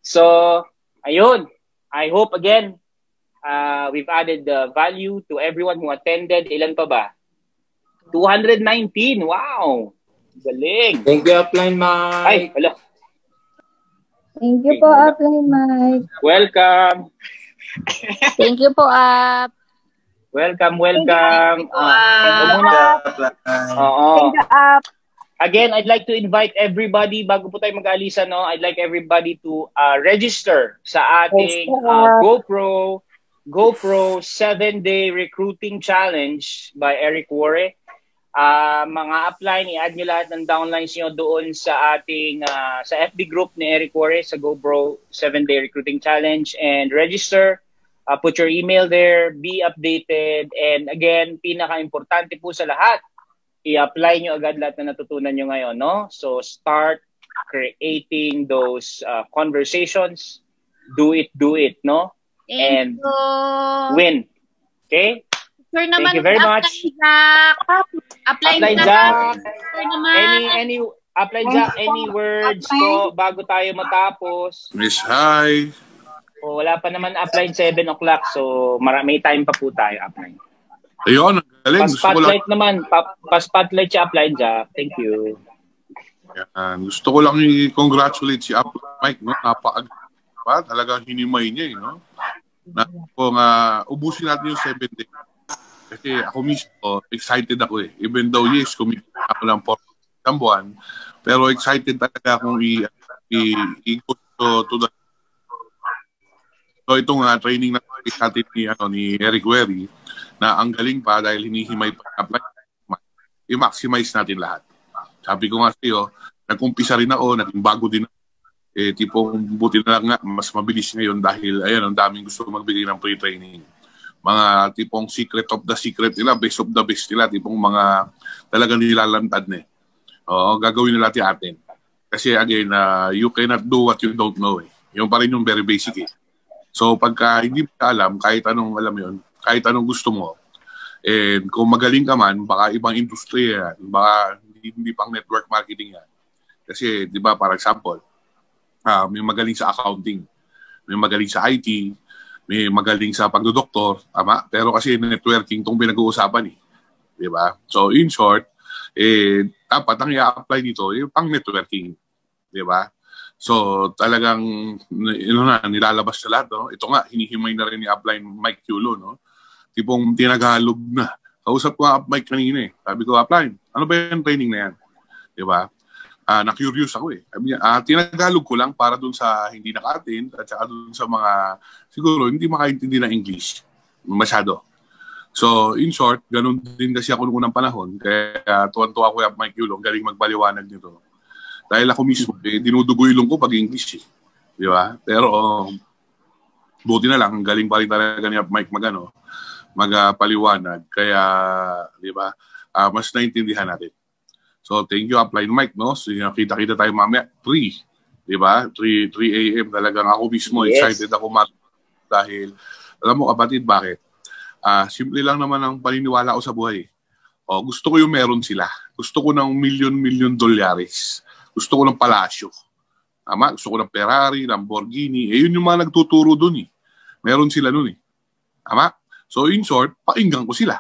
So, ayun. I hope again, we've added value to everyone who attended. Ilan pa ba? 219. Wow! Galing. Thank you, Upline Mike. Ay, hello. Thank you po, Upline Mike. Welcome. Thank you po, Up. Welcome. Thank you, Up. Oo. Thank you, Up. Again, I'd like to invite everybody, bago po tayo mag-alisa, no, I'd like everybody to register sa ating GoPro 7-day recruiting challenge by Eric Warre. Mga upline, i-add nyo lahat ng downlines nyo doon sa ating sa FB group ni Eric Warre sa GoPro 7-day recruiting challenge and register. Put your email there, be updated, and again, pinaka-importante po sa lahat, i-apply nyo agad lahat na natutunan nyo ngayon, no? So, start creating those conversations. Do it, no? And win. Okay? Sir naman, thank you very much. Apply Jack. Any words po bago tayo matapos? Miss, hi. Wala pa naman upline 7 o'clock, so may time pa po tayo upline. Ayun, ang galing. Pa-spotlight naman. Pa-spotlight si upline Jack. Thank you. Yan. Gusto ko lang i-congratulate si Upline Mike. No? Napaka-agad. Talagang hinimay niya. No? Kung ubusin natin yung 7 days. Kasi ako mismo, excited ako eh. Even though yes, kumikita ako lang po isang buwan. Pero excited talaga akong i-go to the... So itong training na natin ni Eric Warre, na ang galing pa dahil hinihimay pa apply, i-maximize natin lahat. Sabi ko nga sa'yo, nag-umpisa rin ako, naging bago din ako. Tipong buti na lang nga, mas mabilis ngayon dahil ayan, ang daming gusto magbigay ng pre-training. Mga tipong secret of the secret nila, best of the best nila, tipong mga talagang nilalantad na eh. Gagawin nila natin. Kasi again, you cannot do what you don't know eh. Yung pa rin yung very basic eh. So pagka hindi mo alam, kahit anong alam yun, kahit anong gusto mo, and kung magaling ka man, baka ibang industriya yan, baka hindi pang network marketing yan. Kasi, di ba, for example, may magaling sa accounting, may magaling sa IT, may magaling sa pagdodoktor, tama? Pero kasi networking itong pinag-uusapan eh. Di ba? So, in short, dapat ang i-apply dito, yung pang networking. Di ba? So, talagang, nilalabas sa lahat, no? Ito nga, hinihimay na rin ni Upline Mike Yulo, no? Tipong tinagalog na. Kausap ko nga Mike kanina eh. Sabi ko, Upline, ano ba yung training na yan? Di ba? Na-curious ako eh. Sabi niya, tinagalog ko lang para dun sa hindi naka-attend at saka dun sa mga siguro hindi makaintindi ng English. Masyado. So, in short, ganun din kasi ako noong unang panahon. Kaya tuwan-tuwa ko yung Mike Yulong, galing magbaliwanag nito. Dahil ako mismo, dinudugo ilong ko pag English eh. Di ba? Pero, buti na lang, galing pa rin talaga ni Mike magpaliwanag. Kaya, di ba, mas naintindihan natin. So, thank you, Upline Mike, no? So, kita-kita tayo mamaya, 3, di ba? 3 a.m. talagang ako mismo, excited ako dahil, alam mo kapatid, bakit? Simple lang naman ang paniniwala ko sa buhay. Gusto ko yung meron sila. Gusto ko ng milyon-milyon dolyares. Gusto ko ng palasyo. Gusto ko ng Ferrari, Lamborghini. Yun yung mga nagtuturo dun eh. Meron sila dun eh. So in short, pakinggan ko sila.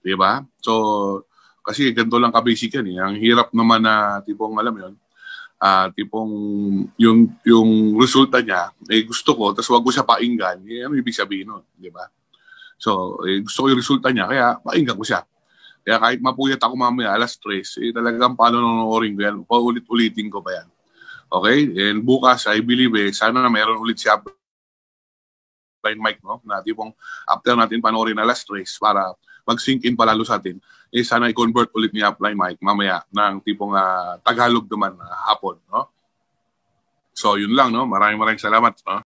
Diba? So, kasi ganito lang ka-basic yan eh. Ang hirap naman na tipong, alam yun, tipong yung resulta niya, gusto ko, tapos wag ko siya pakinggan, ano ibig sabihin nun? Diba? So, gusto ko yung resulta niya, kaya pakinggan ko siya. Kaya kahit mapuyat ako mamaya, alas 3, talagang panonoorin ko yan, paulit-ulitin ko pa yan. Okay? And bukas, I believe, sana na meron ulit siya Upline Mike, no? Na tipong after natin panoorin alas 3 para mag-sink in palalo sa atin, sana i-convert ulit ni Upline Mike mamaya ng tipong Tagalog naman hapon, no? So, yun lang, no? Maraming salamat, no?